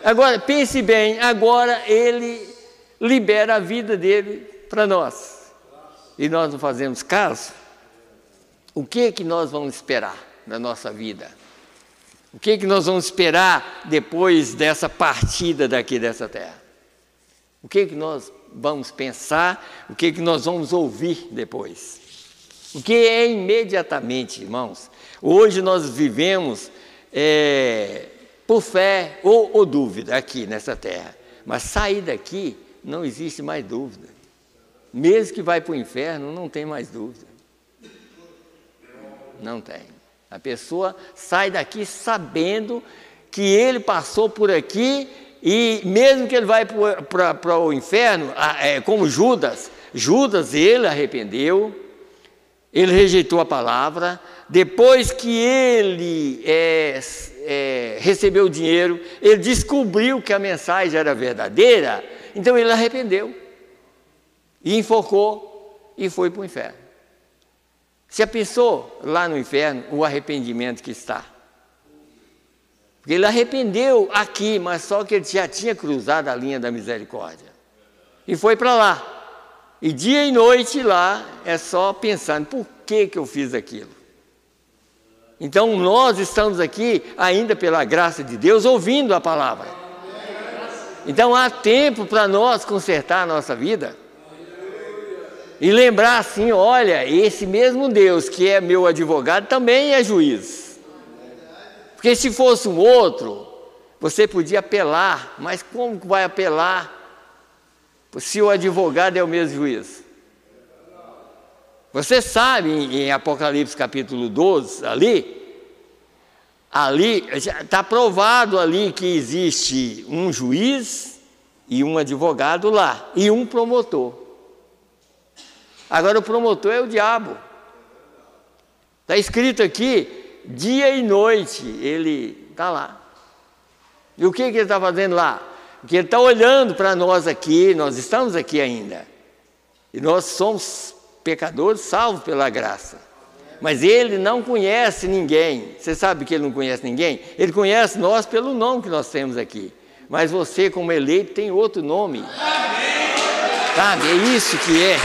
Agora, pense bem, agora ele libera a vida dele para nós. E nós não fazemos caso. O que nós vamos esperar na nossa vida? O que nós vamos esperar depois dessa partida daqui dessa terra? O que nós vamos pensar? O que nós vamos ouvir depois? O que é imediatamente, irmãos? Hoje nós vivemos por fé ou dúvida aqui nessa terra. Mas sair daqui não existe mais dúvida. Mesmo que vai para o inferno, não tem mais dúvida. Não tem. A pessoa sai daqui sabendo que ele passou por aqui, e mesmo que ele vai para o inferno, como Judas, ele arrependeu, ele rejeitou a palavra, depois que ele recebeu o dinheiro, ele descobriu que a mensagem era verdadeira, então ele arrependeu, e enforcou, e foi para o inferno. Você pensou lá no inferno o arrependimento que está? Porque ele arrependeu aqui, mas só que ele já tinha cruzado a linha da misericórdia. E foi para lá. E dia e noite lá é só pensando, por que eu fiz aquilo? Então nós estamos aqui ainda pela graça de Deus ouvindo a palavra. Então há tempo para nós consertar a nossa vida. E lembrar assim, olha, esse mesmo Deus que é meu advogado também é juiz. Porque se fosse um outro, você podia apelar, mas como vai apelar se o advogado é o mesmo juiz? Você sabe, em Apocalipse capítulo 12, ali está provado ali que existe um juiz e um advogado lá, e um promotor. Agora o promotor é o diabo. Está escrito aqui, dia e noite, ele está lá. E o que ele está fazendo lá? Porque ele está olhando para nós aqui, nós estamos aqui ainda. E nós somos pecadores salvos pela graça. Mas ele não conhece ninguém. Você sabe que ele não conhece ninguém? Ele conhece nós pelo nome que nós temos aqui. Mas você, como eleito, tem outro nome. Sabe? É isso que é.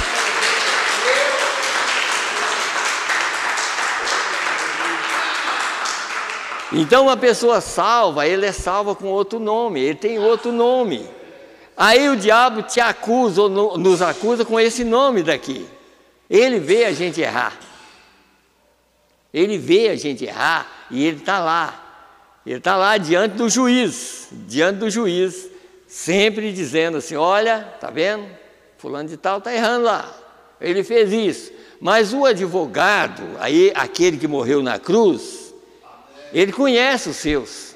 Então, uma pessoa salva, ele é salva com outro nome, ele tem outro nome. Aí o diabo te acusa, ou nos acusa com esse nome daqui. Ele vê a gente errar. Ele vê a gente errar e ele está lá. Ele está lá diante do juiz, sempre dizendo assim, olha, está vendo? Fulano de tal está errando lá. Ele fez isso. Mas o advogado, aí, aquele que morreu na cruz, ele conhece os seus.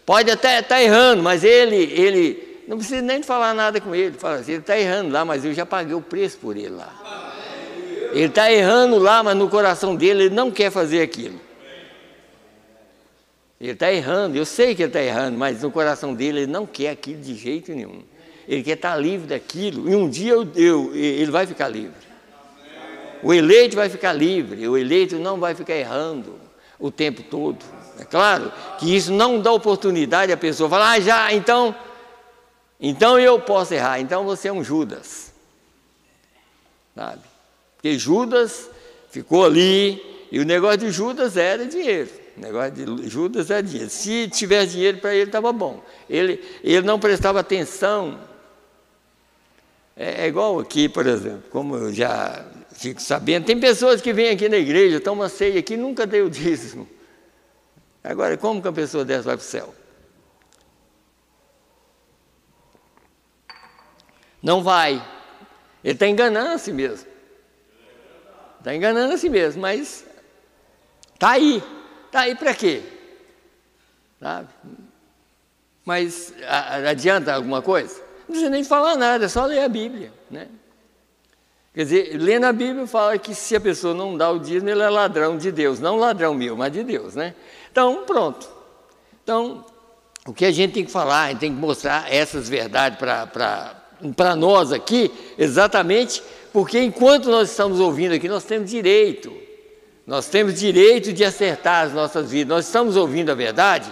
Pode até estar errando, mas ele não precisa nem falar nada com ele. Fala assim, ele está errando lá, mas eu já paguei o preço por ele lá. Ele está errando lá, mas no coração dele ele não quer fazer aquilo. Ele está errando, eu sei que ele está errando, mas no coração dele ele não quer aquilo de jeito nenhum. Ele quer estar livre daquilo, e um dia ele vai ficar livre. O eleito vai ficar livre, o eleito não vai ficar errando o tempo todo. É claro que isso não dá oportunidade à pessoa falar, então eu posso errar, então você é um Judas. Sabe? Porque Judas ficou ali, e o negócio de Judas era dinheiro. O negócio de Judas era dinheiro. Se tivesse dinheiro para ele, estava bom. Ele não prestava atenção. É igual aqui, por exemplo, como eu já fico sabendo, tem pessoas que vêm aqui na igreja, tomam ceia aqui, nunca deu dízimo. Agora, como que uma pessoa dessa vai para o céu? Não vai. Ele está enganando a si mesmo. Está enganando a si mesmo, mas está aí. Está aí para quê? Sabe? Mas adianta alguma coisa? Não precisa nem falar nada, é só ler a Bíblia, né? Quer dizer, lendo a Bíblia fala que se a pessoa não dá o dízimo, ele é ladrão de Deus. Não ladrão meu, mas de Deus, né? Então, pronto. Então, o que a gente tem que falar, a gente tem que mostrar essas verdades para nós aqui, exatamente porque enquanto nós estamos ouvindo aqui, nós temos direito. Nós temos direito de acertar as nossas vidas. Nós estamos ouvindo a verdade.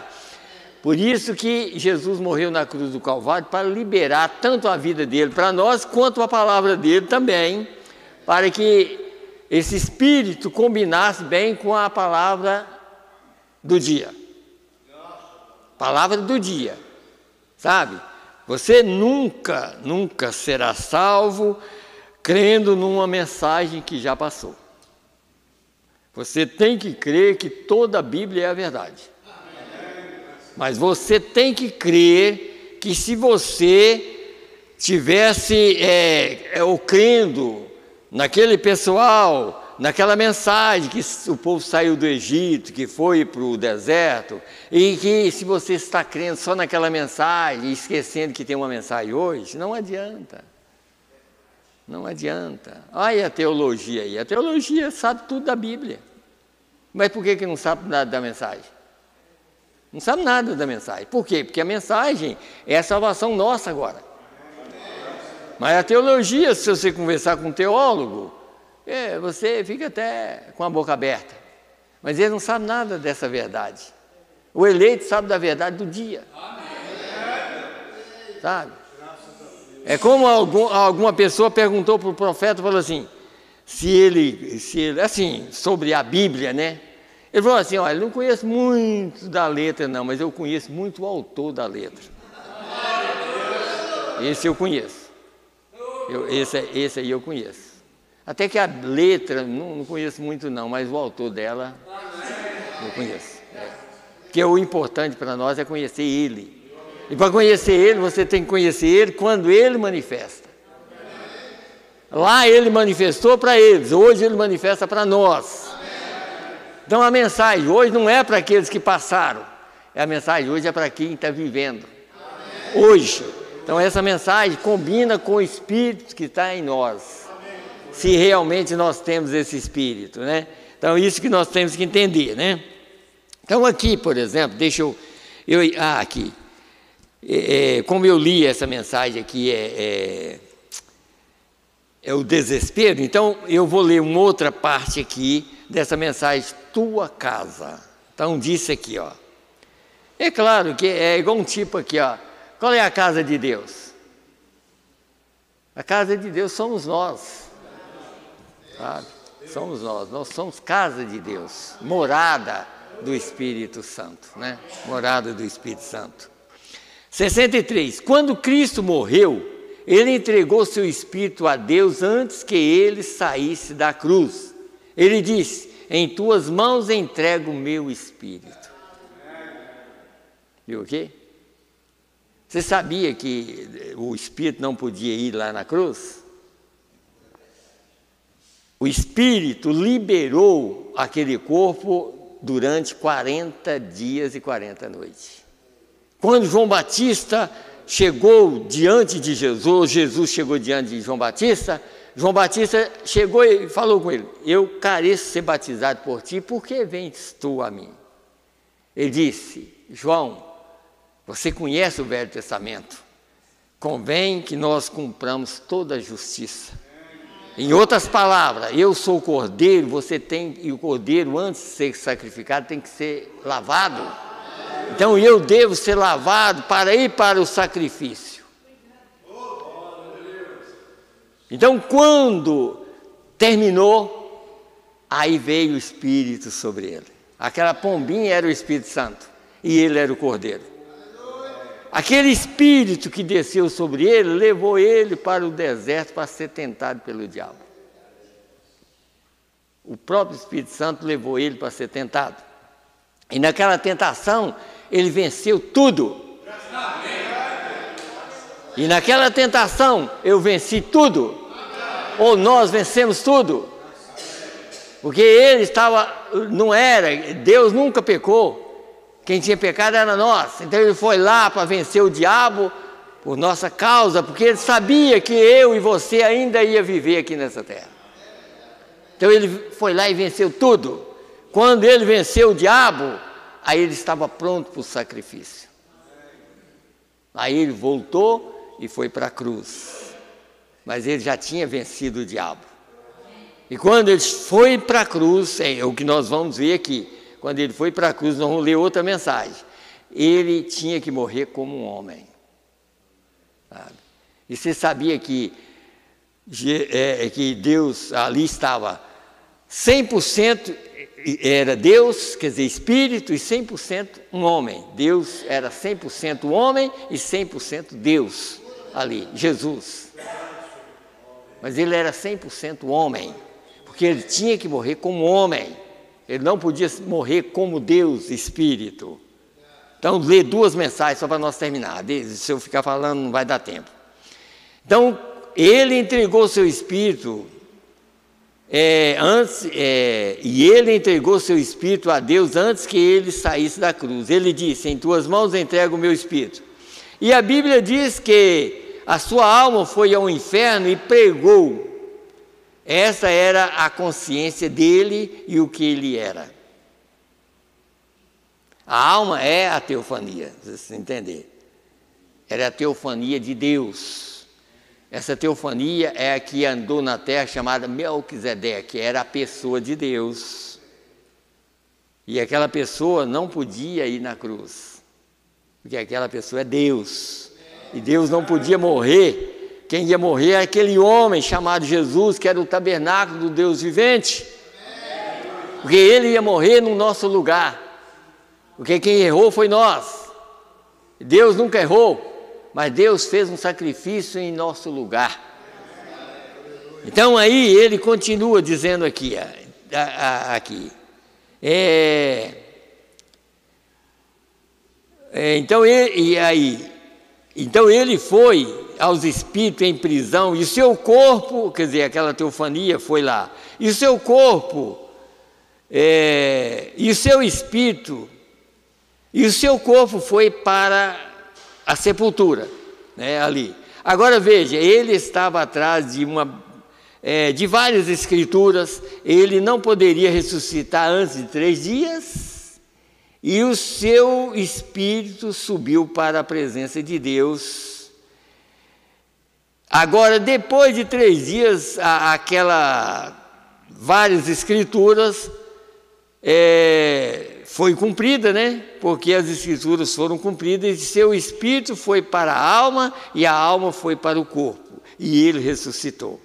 Por isso que Jesus morreu na cruz do Calvário, para liberar tanto a vida dele para nós, quanto a palavra dele também, para que esse espírito combinasse bem com a palavra do dia. Palavra do dia, sabe? Você nunca será salvo crendo numa mensagem que já passou. Você tem que crer que toda a Bíblia é a verdade. Mas você tem que crer que se você tivesse crendo naquele pessoal, naquela mensagem que o povo saiu do Egito, que foi para o deserto, e que se você está crendo só naquela mensagem e esquecendo que tem uma mensagem hoje, não adianta. Não adianta. Olha a teologia aí. A teologia sabe tudo da Bíblia. Mas por que não sabe nada da mensagem? Não sabe nada da mensagem. Por quê? Porque a mensagem é a salvação nossa agora. Mas a teologia, se você conversar com um teólogo, você fica até com a boca aberta. Mas ele não sabe nada dessa verdade. O eleito sabe da verdade do dia. Sabe? É como alguma pessoa perguntou para o profeta, falou assim, se ele, assim, sobre a Bíblia, né? Ele falou assim, olha, eu não conheço muito da letra não, mas eu conheço muito o autor da letra. Esse eu conheço. Esse aí eu conheço. Até que a letra, não conheço muito não, mas o autor dela eu conheço. Porque o importante para nós é conhecer ele. E para conhecer Ele, você tem que conhecer Ele quando Ele manifesta. Lá Ele manifestou para eles, hoje Ele manifesta para nós. Então a mensagem hoje não é para aqueles que passaram, a mensagem hoje é para quem está vivendo hoje. Então essa mensagem combina com o Espírito que está em nós, se realmente nós temos esse Espírito, né? Então isso que nós temos que entender, né? Então aqui, por exemplo, deixa eu aqui, como eu li essa mensagem aqui, é o desespero, então eu vou ler uma outra parte aqui dessa mensagem, tua casa. Então disse aqui, ó. É claro que é igual um tipo aqui, ó. Qual é a casa de Deus? A casa de Deus somos nós, sabe? Somos nós somos casa de Deus, morada do Espírito Santo, né? Morada do Espírito Santo. 63. Quando Cristo morreu, Ele entregou seu Espírito a Deus antes que Ele saísse da cruz. Ele disse, em tuas mãos entrego o meu Espírito. Viu o quê? Você sabia que o Espírito não podia ir lá na cruz? O Espírito liberou aquele corpo durante 40 dias e 40 noites. Quando João Batista chegou diante de Jesus, Jesus chegou diante de João Batista chegou e falou com ele, eu careço ser batizado por ti, por que vens tu a mim? Ele disse, João, você conhece o Velho Testamento, convém que nós cumpramos toda a justiça. Em outras palavras, eu sou o cordeiro, e o cordeiro antes de ser sacrificado tem que ser lavado. Então eu devo ser lavado para ir para o sacrifício. Então quando terminou, aí veio o Espírito sobre ele. Aquela pombinha era o Espírito Santo e ele era o cordeiro. Aquele Espírito que desceu sobre ele, levou ele para o deserto para ser tentado pelo diabo. O próprio Espírito Santo levou ele para ser tentado. E naquela tentação, ele venceu tudo. E naquela tentação, eu venci tudo. Ou nós vencemos tudo. Porque ele Deus nunca pecou. Quem tinha pecado era nós. Então ele foi lá para vencer o diabo por nossa causa, porque ele sabia que eu e você ainda ia viver aqui nessa terra. Então ele foi lá e venceu tudo. Quando ele venceu o diabo, aí ele estava pronto para o sacrifício. Aí ele voltou e foi para a cruz. Mas ele já tinha vencido o diabo. E quando ele foi para a cruz, é o que nós vamos ver aqui. Quando ele foi para a cruz, nós vamos ler outra mensagem. Ele tinha que morrer como um homem. Sabe? E você sabia que Deus ali estava 100% era Deus, quer dizer, Espírito, e 100% um homem. Deus era 100% homem e 100% Deus ali, Jesus. Mas ele era 100% homem, porque ele tinha que morrer como homem. Ele não podia morrer como Deus, Espírito. Então, lê duas mensagens só para nós terminar. Se eu ficar falando, não vai dar tempo. Então, ele entregou seu Espírito, e ele entregou seu Espírito a Deus antes que ele saísse da cruz. Ele disse, em tuas mãos entrego o meu Espírito. E a Bíblia diz que a sua alma foi ao inferno e pregou. Essa era a consciência dele e o que ele era. A alma é a teofania, para você entender. Era a teofania de Deus. Essa teofania é a que andou na terra, chamada Melquisedeque, que era a pessoa de Deus. E aquela pessoa não podia ir na cruz, porque aquela pessoa é Deus. E Deus não podia morrer. Quem ia morrer é aquele homem chamado Jesus, que era o tabernáculo do Deus vivente. Porque ele ia morrer no nosso lugar. Porque quem errou foi nós. Deus nunca errou, mas Deus fez um sacrifício em nosso lugar. Então aí ele continua dizendo aqui. Então, e aí, Então ele foi aos espíritos em prisão, e o seu corpo, quer dizer, aquela teofania foi lá, e o seu corpo, e o seu espírito, e o seu corpo foi para a sepultura, né, ali. Agora veja, ele estava atrás de várias escrituras, ele não poderia ressuscitar antes de 3 dias, e o seu espírito subiu para a presença de Deus. Agora, depois de 3 dias, várias escrituras foi cumprida, né? Porque as escrituras foram cumpridas, e seu espírito foi para a alma, e a alma foi para o corpo, e ele ressuscitou.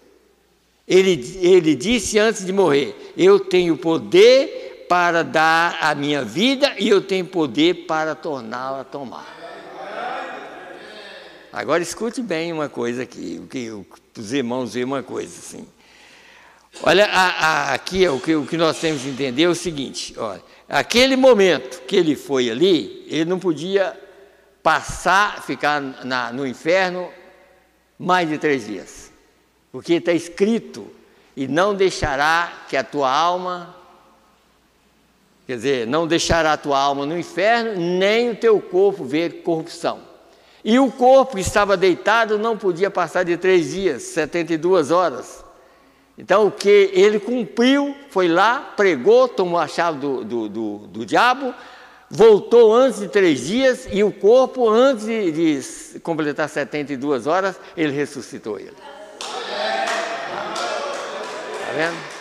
Ele disse antes de morrer: eu tenho poder para dar a minha vida, e eu tenho poder para torná-la a tomar. Agora escute bem uma coisa aqui, os irmãos veem uma coisa assim. Olha, aqui o que nós temos que entender é o seguinte: olha, aquele momento que ele foi ali, ele não podia ficar no inferno mais de 3 dias, porque está escrito: e não deixará que a tua alma, quer dizer, não deixará a tua alma no inferno, nem o teu corpo ver corrupção. E o corpo que estava deitado não podia passar de 3 dias, 72 horas. Então, o que ele cumpriu, foi lá, pregou, tomou a chave do diabo, voltou antes de 3 dias, e o corpo, antes de completar 72 horas, ele ressuscitou ele. Está vendo?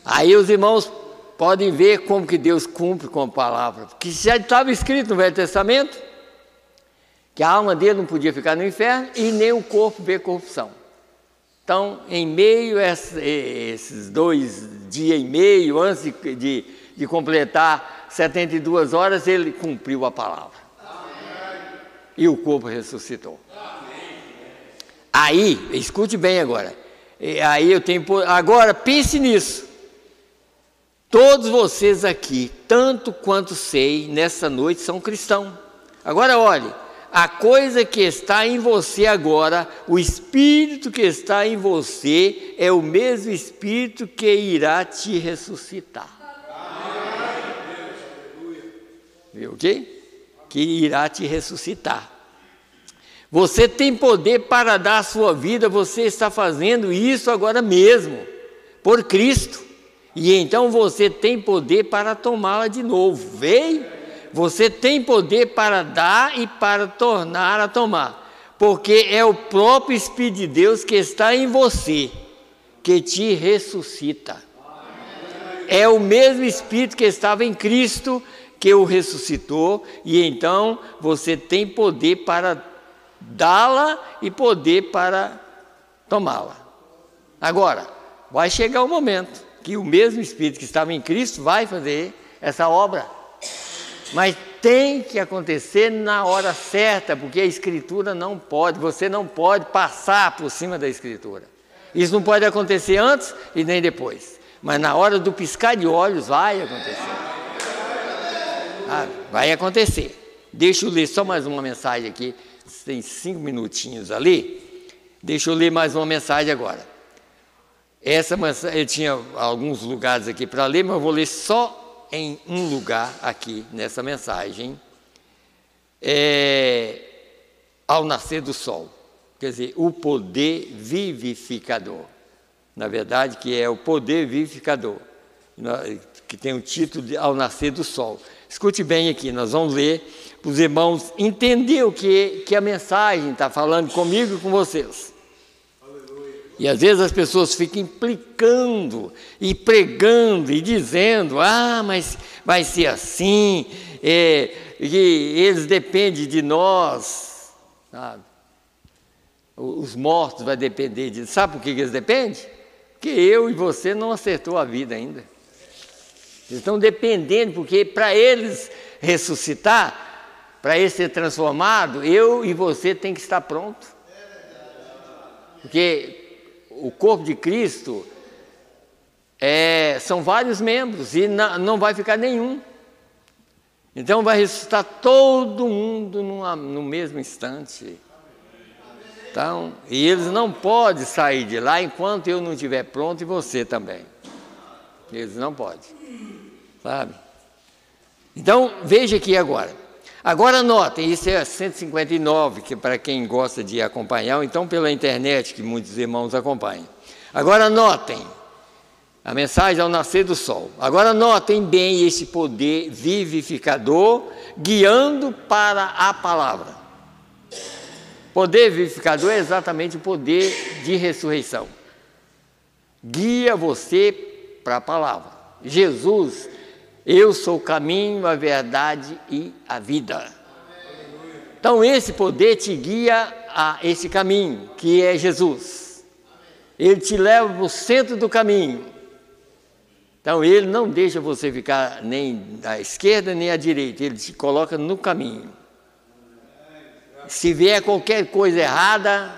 Aí os irmãos podem ver como que Deus cumpre com a palavra, porque já estava escrito no Velho Testamento que a alma dele não podia ficar no inferno e nem o corpo ver corrupção. Então, em meio a esses 2 dias e meio, antes de completar 72 horas, ele cumpriu a palavra. E o corpo ressuscitou. Aí, escute bem agora. Agora, pense nisso. Todos vocês aqui, tanto quanto sei, nessa noite são cristãos. Agora olhe, a coisa que está em você agora, o Espírito que está em você, é o mesmo Espírito que irá te ressuscitar. Viu o quê? Que irá te ressuscitar. Você tem poder para dar a sua vida, você está fazendo isso agora mesmo, por Cristo. E então você tem poder para tomá-la de novo. Veio? Você tem poder para dar e para tornar a tomar. Porque é o próprio Espírito de Deus que está em você, que te ressuscita. É o mesmo Espírito que estava em Cristo, que o ressuscitou. E então você tem poder para dá-la e poder para tomá-la. Agora, vai chegar o momento que o mesmo Espírito que estava em Cristo vai fazer essa obra. Mas tem que acontecer na hora certa, porque a Escritura não pode, você não pode passar por cima da Escritura. Isso não pode acontecer antes e nem depois. Mas na hora do piscar de olhos vai acontecer. Vai acontecer. Deixa eu ler só mais uma mensagem aqui. Tem 5 minutinhos ali. Deixa eu ler mais uma mensagem agora. Essa mensagem, eu tinha alguns lugares aqui para ler, mas eu vou ler só em um lugar aqui nessa mensagem. Ao nascer do sol, quer dizer, o poder vivificador. Na verdade, que é o poder vivificador, que tem o título de Ao Nascer do Sol. Escute bem aqui, nós vamos ler para os irmãos entender o que a mensagem está falando comigo e com vocês. E às vezes as pessoas ficam implicando e pregando e dizendo: mas vai ser assim, que eles dependem de nós, sabe? Os mortos vão depender de... Sabe por que eles dependem? Porque eu e você não acertou a vida ainda. Eles estão dependendo, porque para eles ressuscitar, para eles ser transformado, eu e você tem que estar pronto. Porque o corpo de Cristo são vários membros e não vai ficar nenhum. Então vai ressuscitar todo mundo no mesmo instante. Então, e eles não podem sair de lá enquanto eu não estiver pronto e você também. Eles não podem, sabe? Então, veja aqui agora. Agora notem, isso é 159, que para quem gosta de acompanhar, ou então pela internet, que muitos irmãos acompanham. Agora notem, a mensagem ao nascer do sol. Agora notem bem esse poder vivificador guiando para a palavra. Poder vivificador é exatamente o poder de ressurreição. Guia você para a palavra. Jesus, eu sou o caminho, a verdade e a vida. Então esse poder te guia a esse caminho, que é Jesus. Ele te leva para o centro do caminho. Então ele não deixa você ficar nem à esquerda nem à direita, ele te coloca no caminho. Se vier qualquer coisa errada,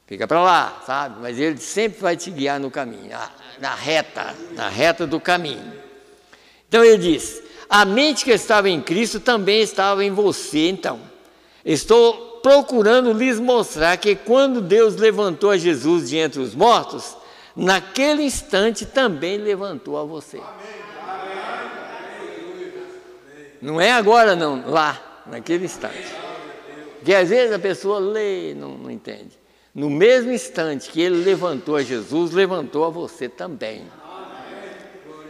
fica para lá, sabe? Mas ele sempre vai te guiar no caminho, na reta do caminho. Então ele diz, a mente que estava em Cristo também estava em você, então. Estou procurando lhes mostrar que quando Deus levantou a Jesus de entre os mortos, naquele instante também levantou a você. Não é agora não, lá, naquele instante. Porque às vezes a pessoa lê e não entende. No mesmo instante que ele levantou a Jesus, levantou a você também.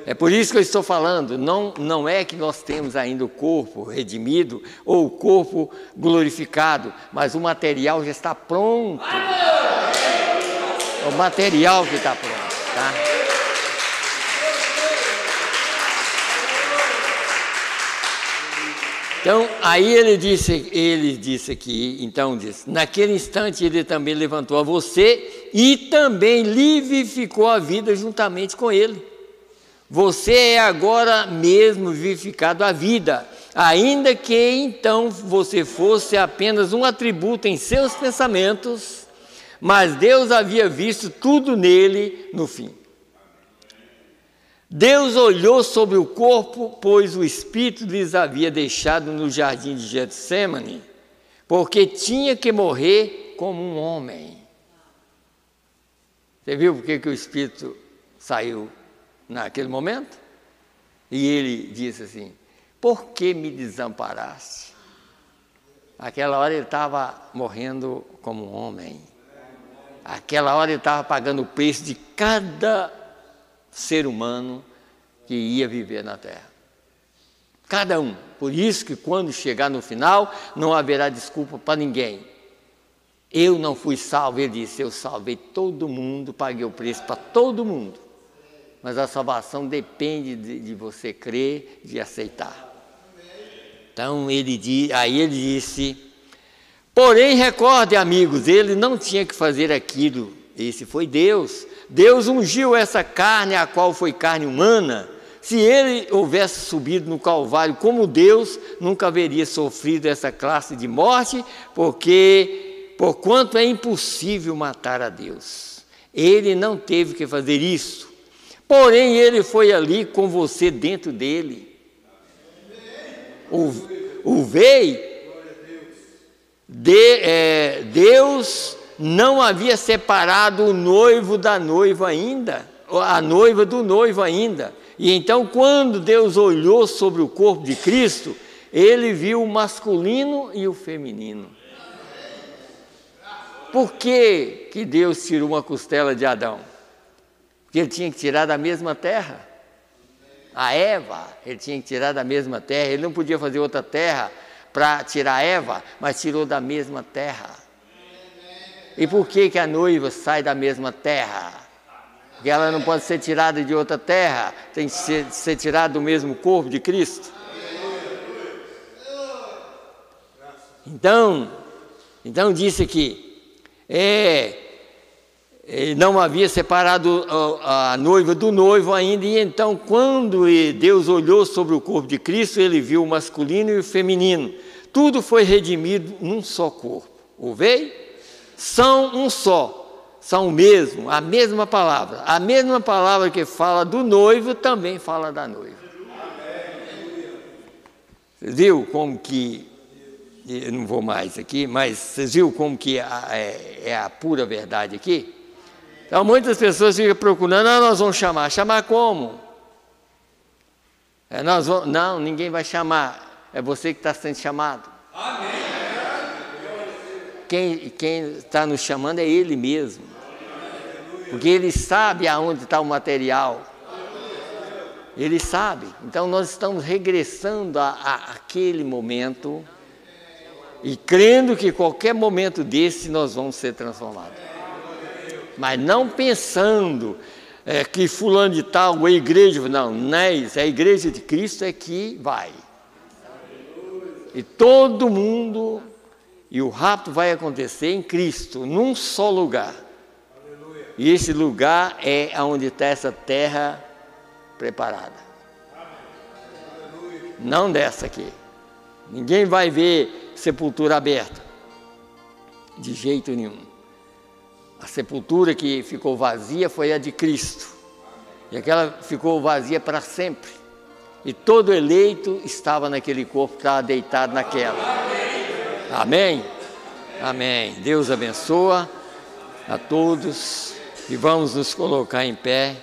É por isso que eu estou falando, não é que nós temos ainda o corpo redimido ou o corpo glorificado, mas o material já está pronto. É o material que está pronto, tá? Então, aí ele disse aqui, então diz, naquele instante ele também levantou a você e também lhe vivificou a vida juntamente com ele. Você é agora mesmo vivificado a vida, ainda que então você fosse apenas um atributo em seus pensamentos, mas Deus havia visto tudo nele no fim. Deus olhou sobre o corpo, pois o Espírito lhes havia deixado no jardim de Getsêmani, porque tinha que morrer como um homem. Você viu por que o Espírito saiu naquele momento? E ele disse assim, por que me desamparaste? Aquela hora ele estava morrendo como um homem. Aquela hora ele estava pagando o preço de cada ser humano que ia viver na terra. Cada um. Por isso que quando chegar no final, não haverá desculpa para ninguém. Eu não fui salvo, ele disse, eu salvei todo mundo, paguei o preço para todo mundo. Mas a salvação depende de você crer, de aceitar. Então aí ele disse, porém recorde, amigos, ele não tinha que fazer aquilo, esse foi Deus. Deus ungiu essa carne, a qual foi carne humana. Se ele houvesse subido no Calvário como Deus, nunca haveria sofrido essa classe de morte, porquanto é impossível matar a Deus. Ele não teve que fazer isso. Porém, ele foi ali com você dentro dele. Deus não havia separado o noivo da noiva ainda, a noiva do noivo ainda. E então, quando Deus olhou sobre o corpo de Cristo, ele viu o masculino e o feminino. Por que Deus tirou uma costela de Adão? Porque ele tinha que tirar da mesma terra. A Eva, ele tinha que tirar da mesma terra. Ele não podia fazer outra terra para tirar a Eva, mas tirou da mesma terra. E por que a noiva sai da mesma terra? Porque ela não pode ser tirada de outra terra, tem que ser tirada do mesmo corpo de Cristo. Então disse aqui, não havia separado a noiva do noivo ainda, e então quando Deus olhou sobre o corpo de Cristo, ele viu o masculino e o feminino. Tudo foi redimido num só corpo. Ouvei? São um só. são o mesmo, a mesma palavra. A mesma palavra que fala do noivo também fala da noiva. Vocês viram como que, eu não vou mais aqui, mas vocês viram como que é a pura verdade aqui? Então muitas pessoas ficam procurando, nós vamos chamar. Chamar como? Não, ninguém vai chamar. É você que está sendo chamado. Amém. Quem está nos chamando é Ele mesmo. Porque Ele sabe aonde está o material. Ele sabe. Então nós estamos regressando àquele momento e crendo que qualquer momento desse nós vamos ser transformados. Mas não pensando que fulano de tal, a igreja, não é isso. A igreja de Cristo é que vai. E todo mundo, e o rapto vai acontecer em Cristo, num só lugar. E esse lugar é onde está essa terra preparada. Não dessa aqui. Ninguém vai ver sepultura aberta. De jeito nenhum. A sepultura que ficou vazia foi a de Cristo. E aquela ficou vazia para sempre. E todo eleito estava naquele corpo, estava deitado naquela. Amém? Amém. Deus abençoa a todos. E vamos nos colocar em pé.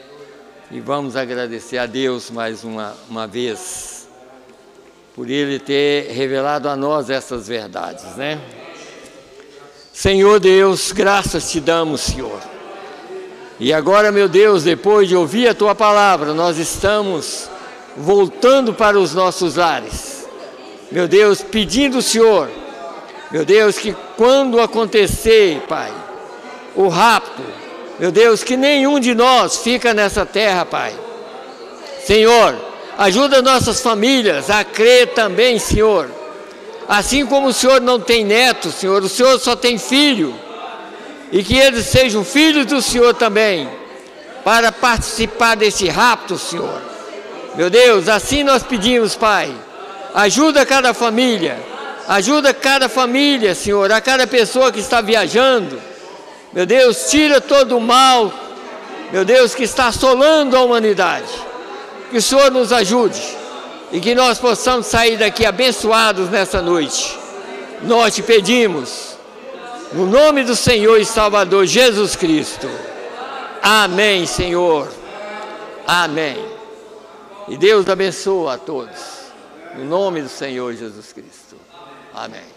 E vamos agradecer a Deus mais uma vez, por Ele ter revelado a nós essas verdades, né? Senhor Deus, graças te damos, Senhor. E agora, meu Deus, depois de ouvir a Tua palavra, nós estamos voltando para os nossos lares. Meu Deus, pedindo, Senhor, meu Deus, que quando acontecer, Pai, o rapto, meu Deus, que nenhum de nós fica nessa terra, Pai. Senhor, ajuda nossas famílias a crer também, Senhor. Assim como o Senhor não tem neto, Senhor, o Senhor só tem filho. E que eles sejam filhos do Senhor também, para participar desse rapto, Senhor. Meu Deus, assim nós pedimos, Pai. Ajuda cada família, Senhor, a cada pessoa que está viajando. Meu Deus, tira todo o mal, meu Deus, que está assolando a humanidade. Que o Senhor nos ajude e que nós possamos sair daqui abençoados nessa noite. Nós te pedimos, no nome do Senhor e Salvador Jesus Cristo. Amém, Senhor. Amém. E Deus abençoa a todos, no nome do Senhor Jesus Cristo. Amém.